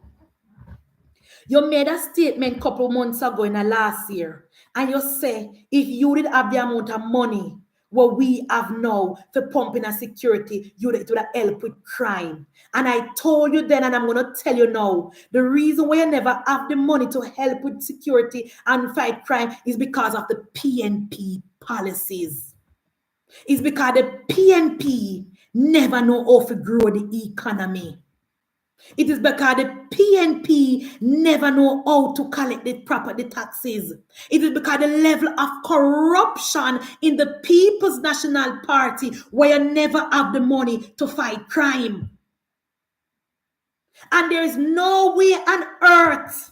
You made a statement a couple months ago in the last year, and you say if you did have the amount of money what we have now for pumping and security, it would help with crime. And I told you then, and I'm going to tell you now, the reason why you never have the money to help with security and fight crime is because of the PNP policies. It's because the PNP never know how to grow the economy. It is because the PNP never know how to collect the property taxes. It is because the level of corruption in the People's National Party where you never have the money to fight crime. And there is no way on earth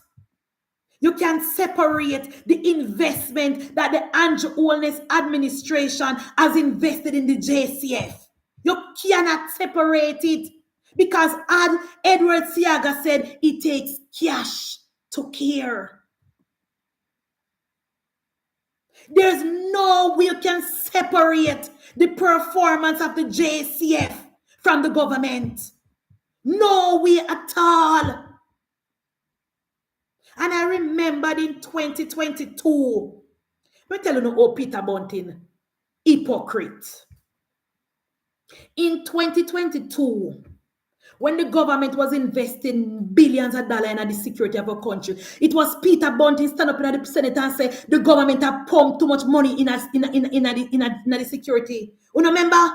you can separate the investment that the Andrew Holness administration has invested in the JCF. You cannot separate it. Because as Edward Siaga said, it takes cash to care. There's no way you can separate the performance of the JCF from the government. No way at all. And I remembered in 2022, let me tell you no, oh, Peter Bunting, hypocrite. In 2022, when the government was investing billions of dollars in the security of our country, it was Peter Bunting stand up in the Senate and say the government have pumped too much money in the security. You remember?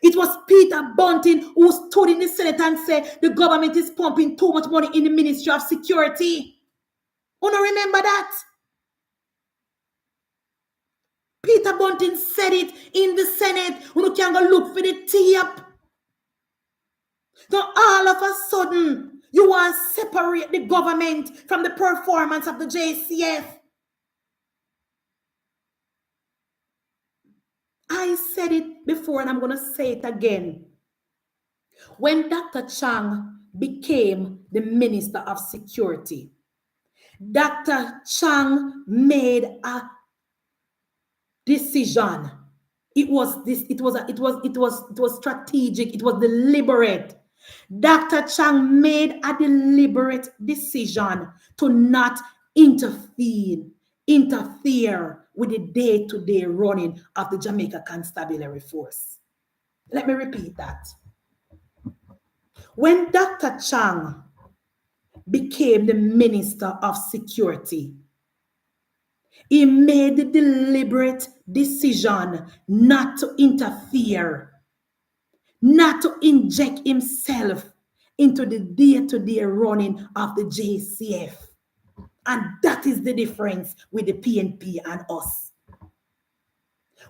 It was Peter Bunting who stood in the Senate and said the government is pumping too much money in the Ministry of Security. You don't remember that? Peter Bunting said it in the Senate. You can't go look for the tape. So all of a sudden, you want to separate the government from the performance of the JCF. I said it before and I'm going to say it again. When Dr. Chang became the Minister of Security, Dr. Chang made a decision. It was strategic. It was deliberate. Dr. Chang made a deliberate decision to not interfere with the day-to-day running of the Jamaica Constabulary Force. Let me repeat that. When Dr. Chang became the Minister of Security, he made the deliberate decision not to interfere, not to inject himself into the day-to-day running of the JCF. And that is the difference with the PNP and us.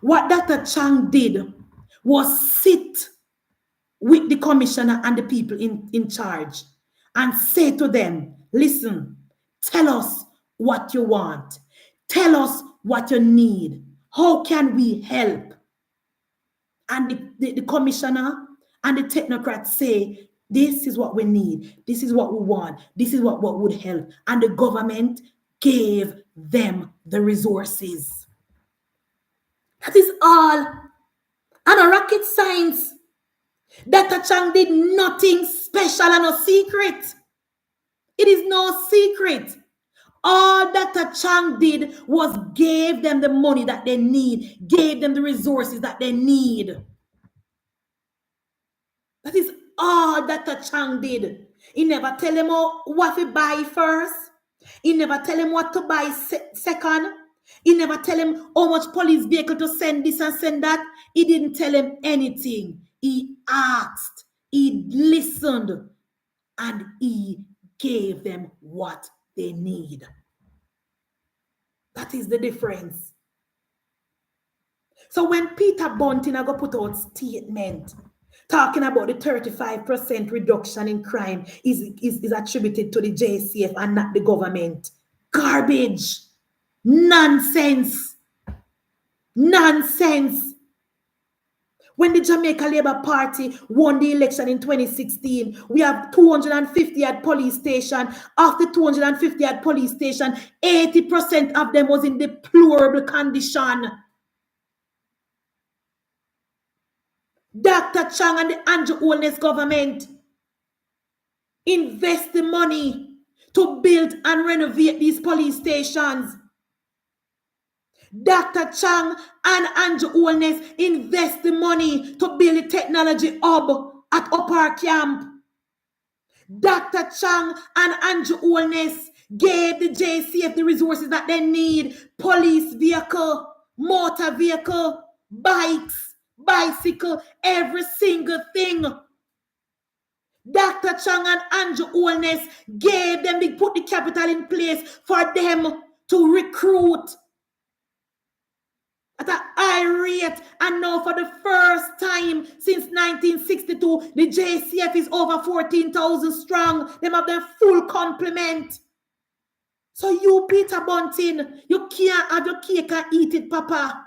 What Dr. Chang did was sit with the commissioner and the people in charge and say to them, listen, tell us what you want. Tell us what you need. How can we help? And the commissioner and the technocrats say, this is what we need. This is what we want. This is what would help. And the government gave them the resources. That is all. And a rocket science. Dr. Chang did nothing special and no secret. It is no secret. All Dr. Chang did was gave them the money that they need, gave them the resources that they need. That is all Dr. Chang did. He never tell them what to buy first. He never tell him what to buy second. He never tell him how much police vehicle to send this and send that. He didn't tell him anything. He asked, he listened, and he gave them what they need. That is the difference. So when Peter Bunting go put out statement talking about the 35% reduction in crime is attributed to the JCF and not the government. Garbage. Nonsense. Nonsense. When the Jamaica Labour Party won the election in 2016, we have 250 at police station. After 250 at police station, 80% of them was in deplorable condition. Dr. Chang and the Andrew Holness government invest the money to build and renovate these police stations. Dr. Chang and Andrew Holness invest the money to build a technology hub at Upper Camp. Dr. Chang and Andrew Holness gave the JCF the resources that they need. Police vehicle, motor vehicle, bikes, bicycle, every single thing. Dr. Chang and Andrew Holness gave them, they put the capital in place for them to recruit at a high rate. And now for the first time since 1962, the JCF is over 14,000 strong. They have their full complement. So you, Peter Bunting, you can't have your cake and eat it, Papa.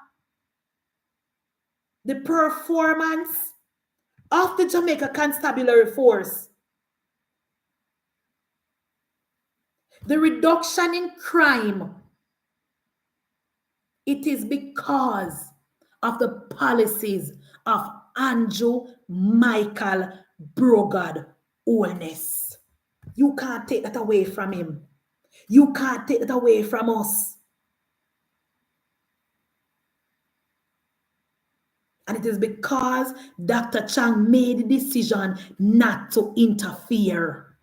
The performance of the Jamaica Constabulary Force, the reduction in crime, it is because of the policies of Andrew Michael Brogard Holness. You can't take that away from him. You can't take that away from us. And it is because Dr. Chang made the decision not to interfere.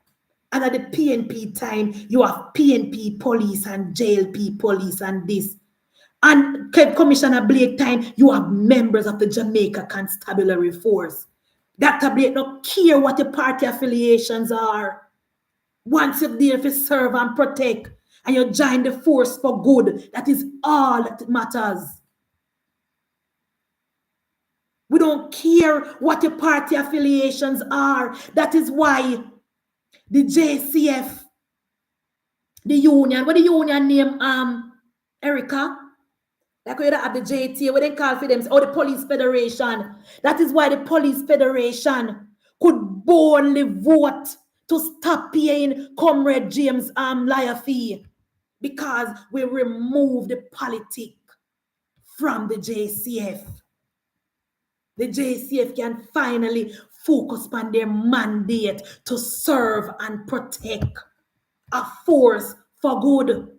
And at the PNP time, you have PNP police and JLP police and this. And Commissioner Blake time, you have members of the Jamaica Constabulary Force. Dr. Blake don't care what your party affiliations are. Once you're there to serve and protect, and you join the force for good, that is all that matters. We don't care what your party affiliations are. That is why the JCF, the union, what the union name, Erica? Like we have the JT, what they call for them, or the Police Federation. That is why the Police Federation could boldly vote to stop paying Comrade James liar fee, because we remove the politic from the JCF. The JCF can finally focus on their mandate to serve and protect a force for good.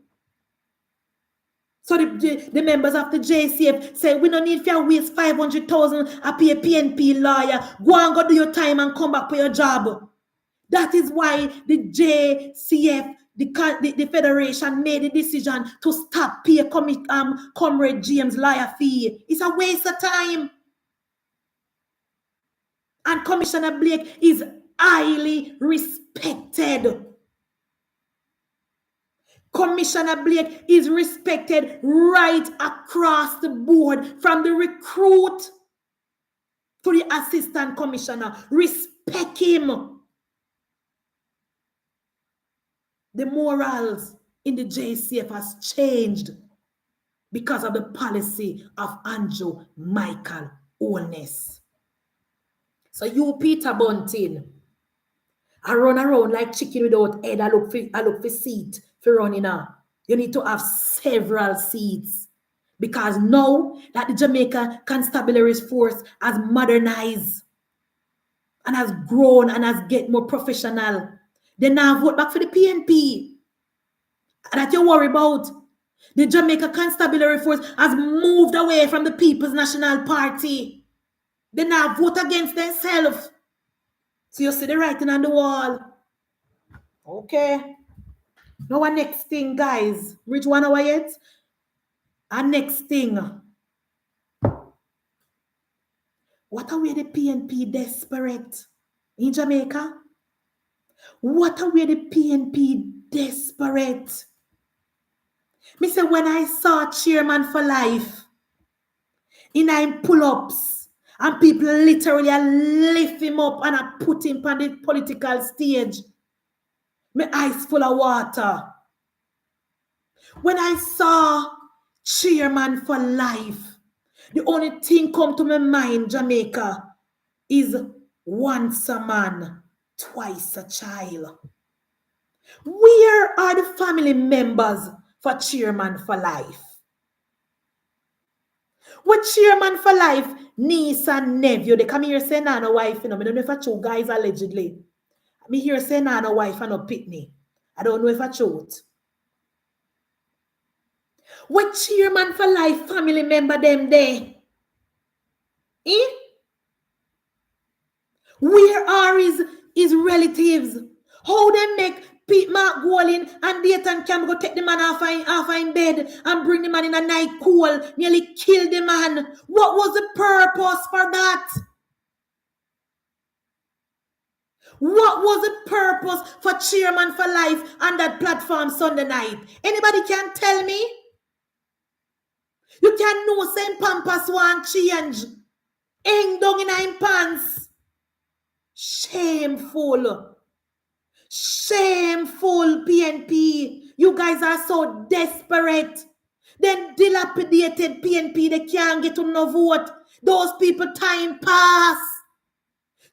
So the members of the JCF say, we don't need to waste 500,000 to pay a PNP lawyer. Go and go do your time and come back for your job. That is why the JCF, the Federation, made the decision to stop pay Comrade James lawyer fee. It's a waste of time. And Commissioner Blake is highly respected. Commissioner Blake is respected right across the board, from the recruit to the assistant commissioner. Respect him. The morals in the JCF has changed because of the policy of Andrew Michael Holness. So you, Peter Bunting, I run around like chicken without head. I look for seat for running now. You need to have several seats, because now that the Jamaica Constabulary Force has modernized and has grown and has get more professional, they now vote back for the PNP. And that you worry about. The Jamaica Constabulary Force has moved away from the People's National Party. They now vote against themselves. So you see the writing on the wall. Okay. Now our next thing, guys. Which 1 hour yet? Our next thing. What are we the PNP desperate in Jamaica? What are we the PNP desperate? Me say when I saw Chairman for Life in 9 pull-ups and people literally lift him up and I put him on the political stage, my eyes full of water. When I saw Chairman for Life, the only thing come to my mind, Jamaica, is once a man, twice a child. Where are the family members for Chairman for Life? What Chairman for Life, niece and nephew, they come here saying no wife, you know. I don't know if I true, guys, allegedly. Me here saying no wife and no pitney. I don't know if I truth. What Chairman for Life family member them there? Eh? Where are his relatives? How they make Pete Mark go in and Dayton Cam go take the man off in bed and bring the man in a night cool, nearly kill the man? What was the purpose for that? What was the purpose for Chairman for Life on that platform Sunday night? Anybody can tell me? You can know same pampas one change. Hang down in pants. Shameful. Shameful, PNP. You guys are so desperate. Then dilapidated PNP, they can't get to no vote. Those people time pass.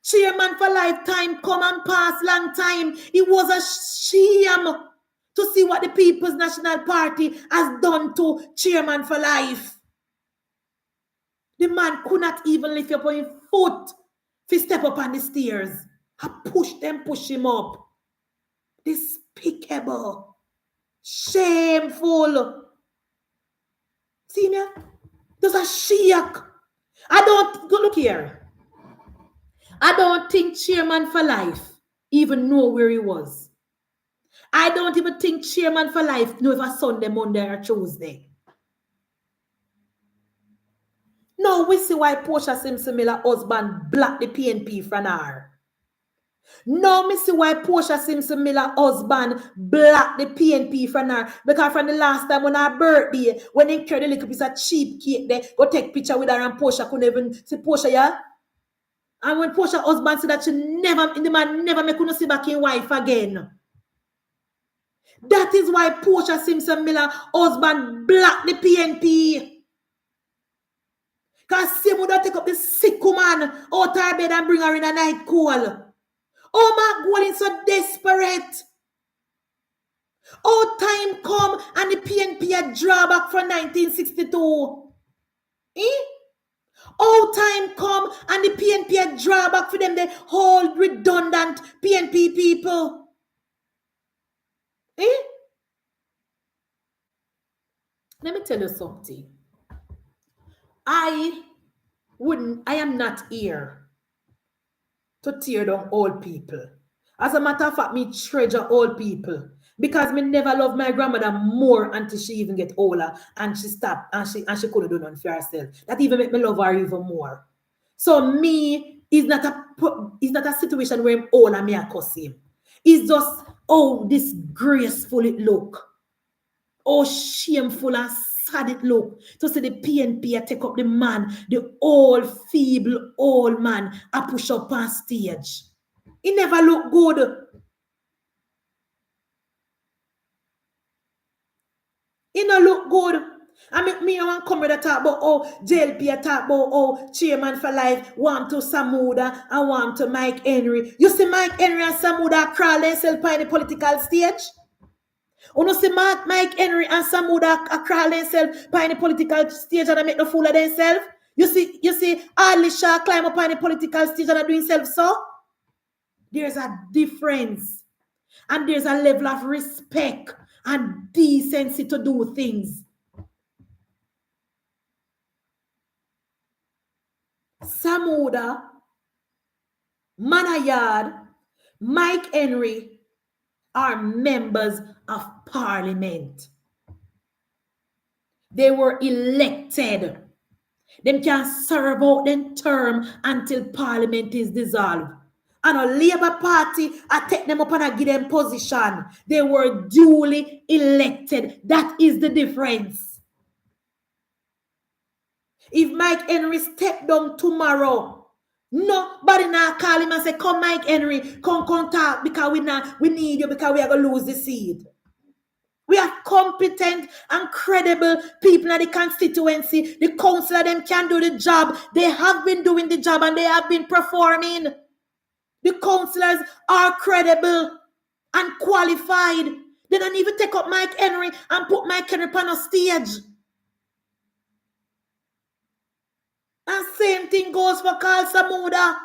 Chairman for Life time come and pass long time. It was a shame to see what the People's National Party has done to Chairman for Life. The man could not even lift up his foot to step up on the stairs. I push him up. Despicable. Shameful. See me? There's a shake. Look here. I don't think Chairman for Life even know where he was. I don't even think Chairman for Life know if a Sunday, Monday, or Tuesday. Now we see why Portia Simpson Miller husband blocked the PNP from her. Now we see why Portia Simpson Miller husband blocked the PNP from her. Because from the last time on her birthday, when they carried a little piece of cheap cake there, go take picture with her and Portia couldn't even see Portia, yeah? And when Portia husband said that the man never make you see back in wife again. That is why Portia Simpson Miller husband blocked the PNP. Because she would take up the sick woman out her bed and bring her in a night cool. Oh, Mark Golding so desperate. Oh, time come and the PNP a draw back from 1962. Eh? Oh, time come and the PNP a draw back for them, the whole redundant PNP people. Eh? Let me tell you something. I am not here to tear down old people. As a matter of fact, me treasure old people because me never love my grandmother more until she even get older and she stopped and she couldn't do nothing for herself. That even make me love her even more. So me is not a situation where I'm old and me a cuss him. It's just, oh, this graceful it look. Oh, shameful and sad it look to see the PNP take up the man, the old, feeble old man, a push up on stage. It never look good. It no look good. I mean, me, I want to come with a talk about, oh, JLP, a talk about, oh, chairman for life, want to Samuda, I want to Mike Henry. You see Mike Henry and Samuda crawl themselves on the political stage? You see Mike Henry and Samuda crawl themselves on the political stage and make the fool of themselves? You see Ali Shah climb up on the political stage and do himself so? There's a difference. And there's a level of respect and decency to do things. Samuda, Manayard, Mike Henry are members of Parliament. They were elected. They can serve out their term until Parliament is dissolved. And a Labour Party, I take them up and I give them position. They were duly elected. That is the difference. If Mike Henry step down tomorrow, nobody now call him and say, come Mike Henry, come talk because we need you because we are going to lose the seat. We have competent and credible people in the constituency. The councillor them can do the job. They have been doing the job and they have been performing. The councillors are credible and qualified. They don't even take up Mike Henry and put Mike Henry on a stage. And same thing goes for Carl Samuda.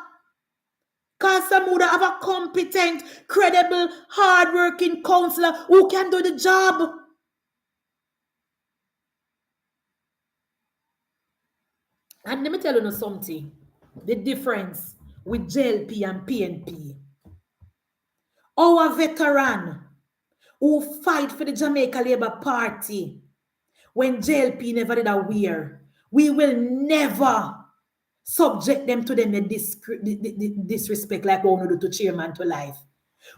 Carl Samuda have a competent, credible, hard-working councillor who can do the job. And let me tell you something. The difference with JLP and PNP. Our veteran who fight for the Jamaica Labour Party when JLP never did a wear, we will never subject them to them disrespect like we do to chairman to life.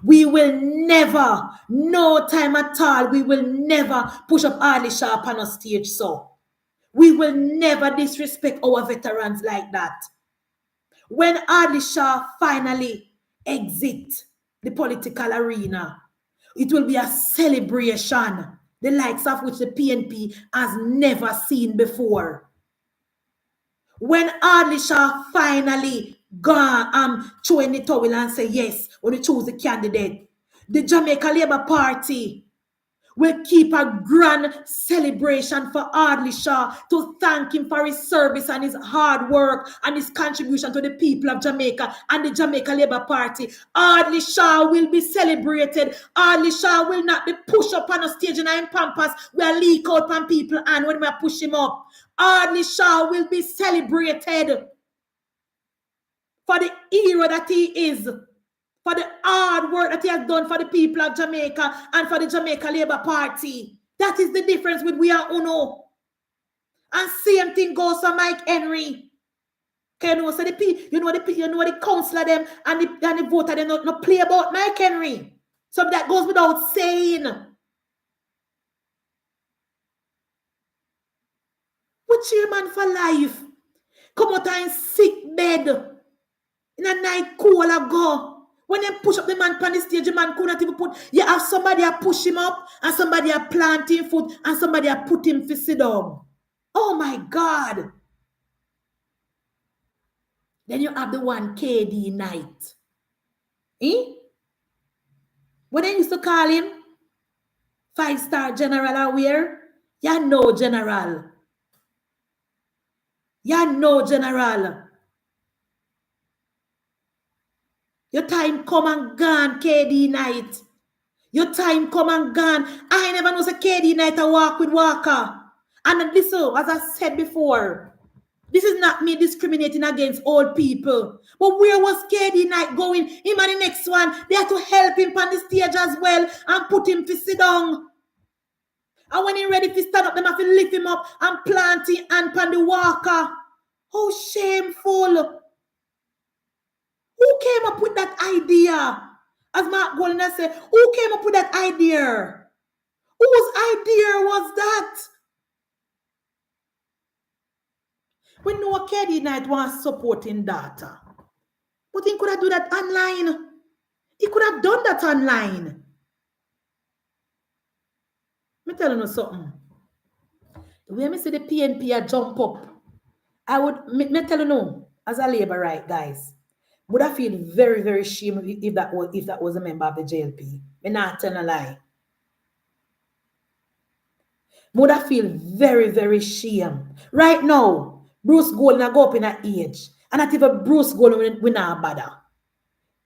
We will never, no time at all, we will never push up Ali Shah on a stage so. We will never disrespect our veterans like that. When Ali Shah finally exit the political arena, it will be a celebration, the likes of which the PNP has never seen before. When Ali Shah finally gone throwing the towel and say yes, when they choose the candidate, the Jamaica Labour Party will keep a grand celebration for Ali Shah to thank him for his service and his hard work and his contribution to the people of Jamaica and the Jamaica Labour Party. Ali Shah will be celebrated. Ali Shah will not be pushed up on a stage in pampas where leak out on people and when we push him up. Ali Shah will be celebrated for the hero that he is, for the hard work that he has done for the people of Jamaica and for the Jamaica Labour Party. That is the difference with we are UNO. And same thing goes for Mike Henry. Okay, so the councillor them and the voter them not play about Mike Henry. So that goes without saying. We chairman for life. Come out and sick bed. In a night cool go. When they push up the man on the stage, the man could not even put. You have somebody a push him up, and somebody a plant him foot, and somebody a put him to sit down. Oh my God. Then you have the one KD night. What they used to call him? 5-star general aware? You know general. You know general. Your time come and gone, KD night. Your time come and gone. I never know say KD night I walk with Walker. And listen, as I said before, this is not me discriminating against old people. But where was KD night going? Him and the next one, they had to help him on the stage as well and put him to sit down. And when he ready to stand up, them have to lift him up and plant him and on the Walker. How shameful. Who came up with that idea? As Mark Golden said, who came up with that idea? Who Whose idea was that? We know KD Knight wants supporting data. But he could have done that online. He could have done that online. Me tell you something. The way me see the PNP a jump up, I would me tell you no, as a LABOURITE, guys, would I feel very, very shame if that was a member of the JLP. Me not tell a lie. Would I feel very, very shame. Right now, Bruce Golding go up in an age. And not even Bruce Golding we not bother.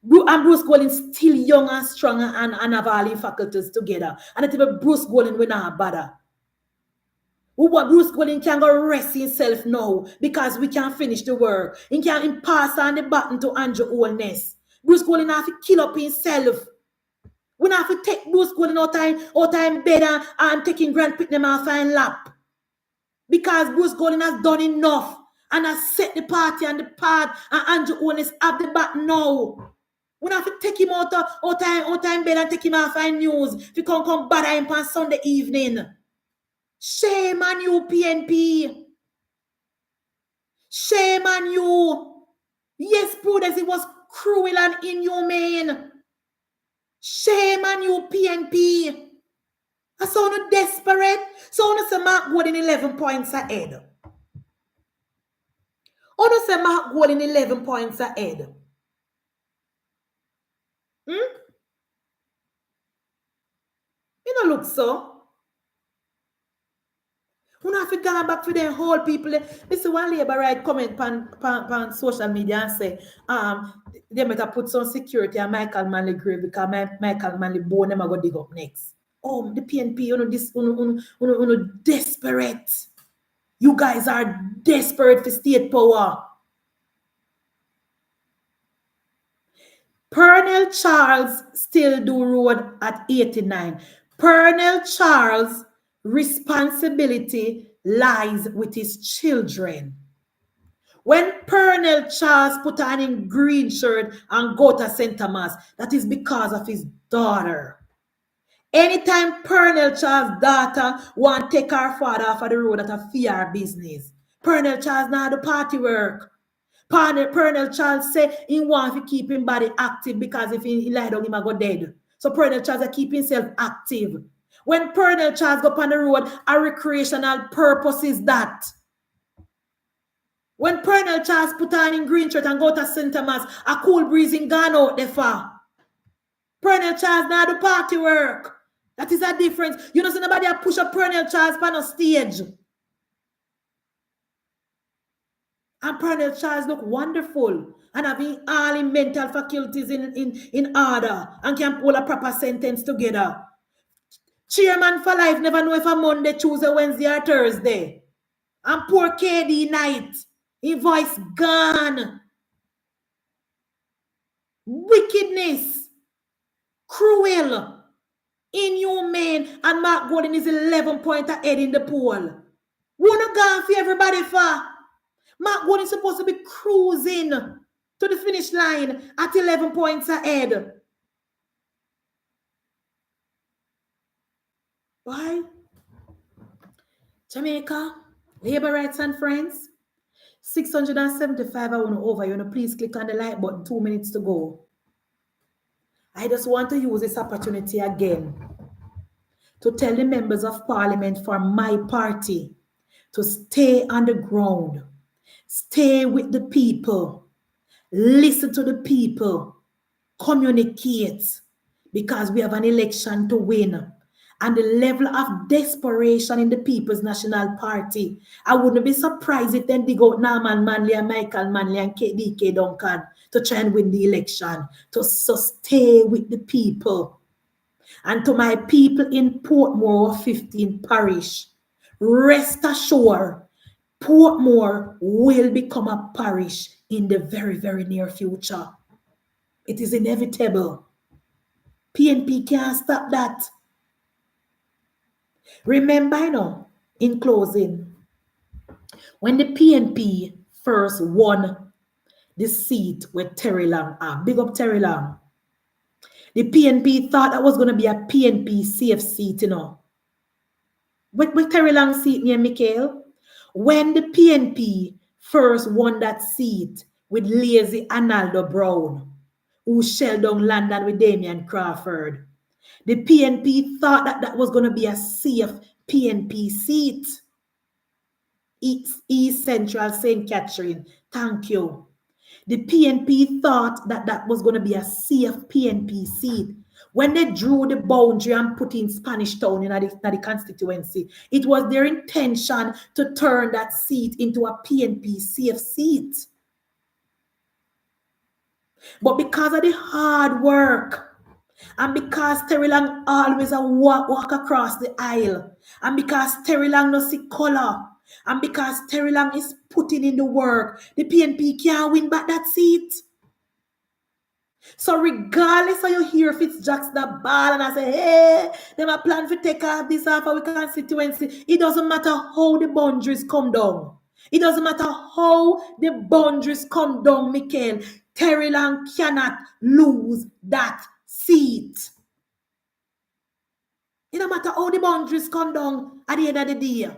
And Bruce Golding still young and strong and have all his faculties together. And not even Bruce Golding we not bother. Bruce Golding can go rest himself now because we can't finish the work. He can pass on the baton to Andrew Holness. Bruce Golding have to kill up himself. We don't have to take Bruce Golding out time bed and taking Grand Pitney off and lap. Because Bruce Golding has done enough and has set the party and the path and Andrew Holness have the baton now. We don't have to take him out time bed and take him off and news. If you come bother him on Sunday evening. Shame on you, PNP. Shame on you. Yes, Prudence, it was cruel and inhumane. Shame on you, PNP. I saw no desperate. So I say Mark Golding 11 points ahead. I say Mark Golding 11 points ahead. You don't look so. You have to go back to the whole people. This is one LABOURITE comment on social media and say, they might have put some security on Michael Manley grave because Michael Manley bone them are going to dig up next. Oh, the PNP, desperate. You guys are desperate for state power. Pernell Charles still do road at 89. Pernell Charles' responsibility lies with his children. When Pernell Charles put on a green shirt and go to St. Thomas, that is because of his daughter. Anytime Pernell Charles' daughter want to take her father off of the road at a fear business, Pernell Charles now do party work. Pernell Charles say he want to keep his body active because if he lie down, he might go dead. So Pernell Charles keep himself active. When Pernell Charles go on the road, a recreational purpose is that. When Pernell Charles put on in green shirt and go to St. Thomas, a cool breezing gone out there for. Pernell Charles now do party work. That is a difference. You know, see nobody push up Pernell Charles on a stage. And Pernell Charles look wonderful and having all in mental faculties in order and can pull a proper sentence together. Chairman for life never know if a Monday, Tuesday, Wednesday, or Thursday. And poor KD Knight, his voice gone. Wickedness, cruel, inhumane, and Mark Golding is 11 points ahead in the poll. Wanna go for everybody for? Mark Golding is supposed to be cruising to the finish line at 11 points ahead. Why? Jamaica, LABOURITES and friends, 675 I want to over. You know, please click on the like button. 2 minutes to go. I just want to use this opportunity again to tell the members of Parliament for my party to stay on the ground. Stay with the people. Listen to the people. Communicate. Because we have an election to win. And the level of desperation in the People's National Party. I wouldn't be surprised if then they go Norman Manley and Michael Manley and DK Duncan to try and win the election. To stay with the people. And to my people in Portmore 15 parish, rest assured, Portmore will become a parish in the very, very near future. It is inevitable. PNP can't stop that. Remember, you know, in closing, when the PNP first won the seat with Terry Lam, big up Terry Lam, the PNP thought that was going to be a PNP safe seat, you know. with Terry Long seat near Michael, when the PNP first won that seat with lazy Arnaldo Brown, who shelled down London with Damian Crawford, the PNP thought that that was going to be a safe PNP seat. East Central St. Catherine. Thank you. The PNP thought that that was going to be a safe PNP seat. When they drew the boundary and put in Spanish Town in the constituency, it was their intention to turn that seat into a PNP safe seat. But because of the hard work, and because Terry Long always a walk across the aisle, and because Terry Long no see color, and because Terry Long is putting in the work, the PNP can't win back that seat. So regardless of you hear Fitzjack's the ball and I say, hey, them a plan to take off this off our constituency, it doesn't matter how the boundaries come down. It doesn't matter how the boundaries come down, Michael. Terry Long cannot lose that seat. It don't matter how the boundaries come down at the end of the day.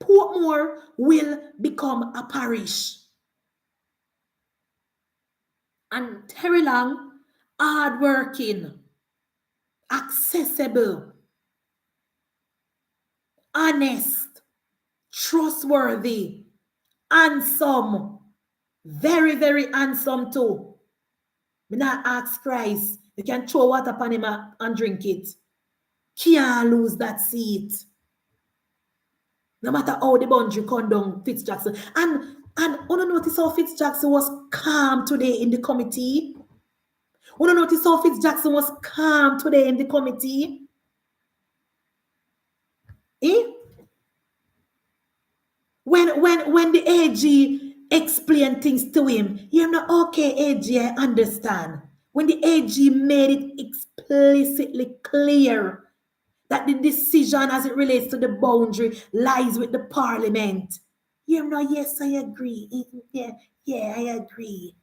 Portmore will become a parish. And Terry Long, hardworking, accessible, honest, trustworthy, handsome, very, very handsome too. Me not ask Christ. You can throw water upon him and drink it. Can't lose that seat. No matter how the boundary come down, Fitzjackson. And wanna notice how Fitzjackson was calm today in the committee? Wanna notice how Fitzjackson was calm today in the committee? Eh? When the AG explained things to him, you're not okay, AG, I understand. When the AG made it explicitly clear that the decision as it relates to the boundary lies with the parliament. You know, yes, I agree. Yeah, I agree.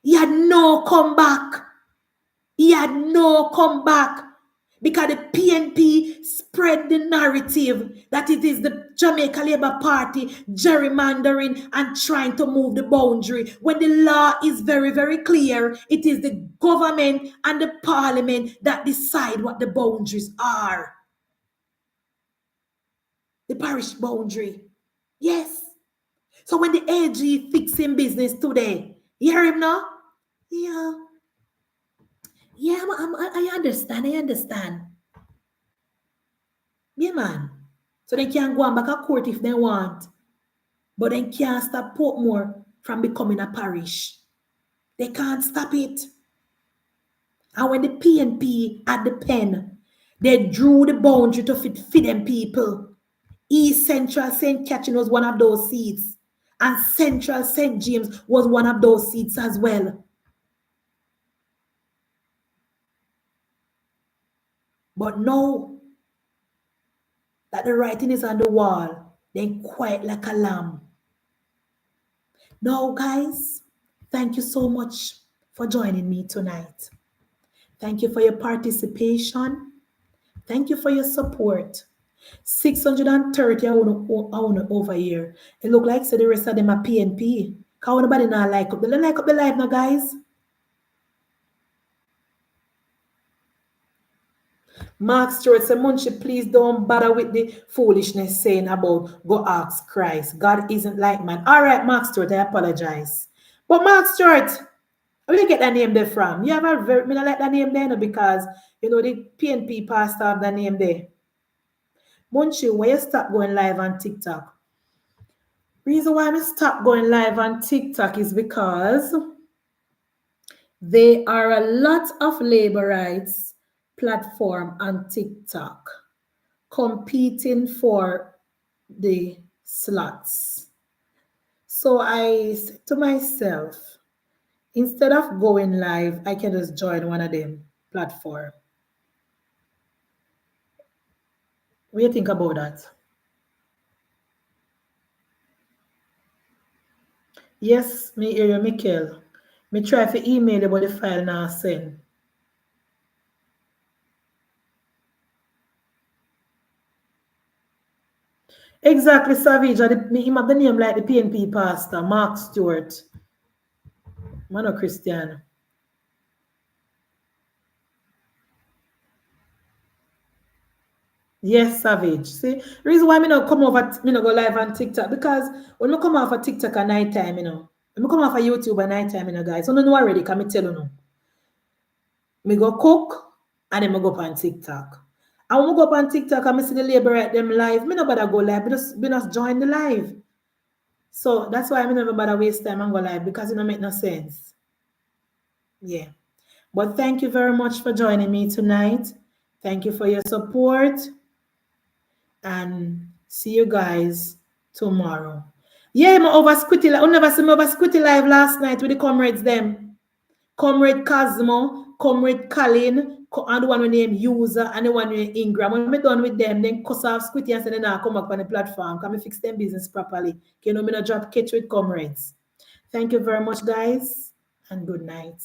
He had no comeback. He had no comeback because the PNP spread the narrative that it is the Jamaica Labour Party gerrymandering and trying to move the boundary. When the law is very, very clear, it is the government and the parliament that decide what the boundaries are. The parish boundary. Yes. So when the AG fixing business today, you hear him now? Yeah. Yeah, I understand. Yeah, man. So they can go on back to court if they want. But they can't stop Portmore from becoming a parish. They can't stop it. And when the PNP had the pen, they drew the boundary to fit them people. East Central St. Catherine was one of those seats. And Central St. James was one of those seats as well. But now that the writing is on the wall, then quiet like a lamb. Now, guys, thank you so much for joining me tonight. Thank you for your participation. Thank you for your support. 630 I want over here. It look like so the rest of them are PNP. Because nobody not like up. They don't like up the live now, guys. Mark Stewart said, Munchie, please don't bother with the foolishness saying about go ask Christ. God isn't like man. All right, Mark Stewart, I apologize. But Mark Stewart, where you get that name there from? You have a very, I like that name there because, you know, the PNP pastor have that name there. Munchie, why you stop going live on TikTok? Reason why I stop going live on TikTok is because there are a lot of labor rights platform on TikTok competing for the slots. So I said to myself, instead of going live, I can just join one of them platform. What do you think about that? Yes, me hear you, Michael. Me try to email you, but the file now send. Exactly, Savage. Him have the name like the PNP pastor, Mark Stewart. Man of Christian. Yes, Savage. See, the reason why me not come over, me not go live on TikTok, because when I come off of TikTok at night time, when I come off of YouTube at night time, guys, so no know already, can me tell you no. Me go cook, and then me go up on TikTok. And when I go up on TikTok, and me see the LABOURITE them live, me no bother go live, me just join the live. So that's why I never bother waste time and go live, because it don't make no sense. Yeah. But thank you very much for joining me tonight. Thank you for your support. And see you guys tomorrow. Yeah, I'm over Squitty. I never see me over Squitty live last night with the comrades them. Comrade Cosmo, Comrade Colin, and the one with name User, and the one with Ingram. When I'm done with them, then cuss off Squitty and say, then I come up on the platform. Can me fix them business properly? You know, me not drop catch with comrades. Thank you very much, guys, and good night.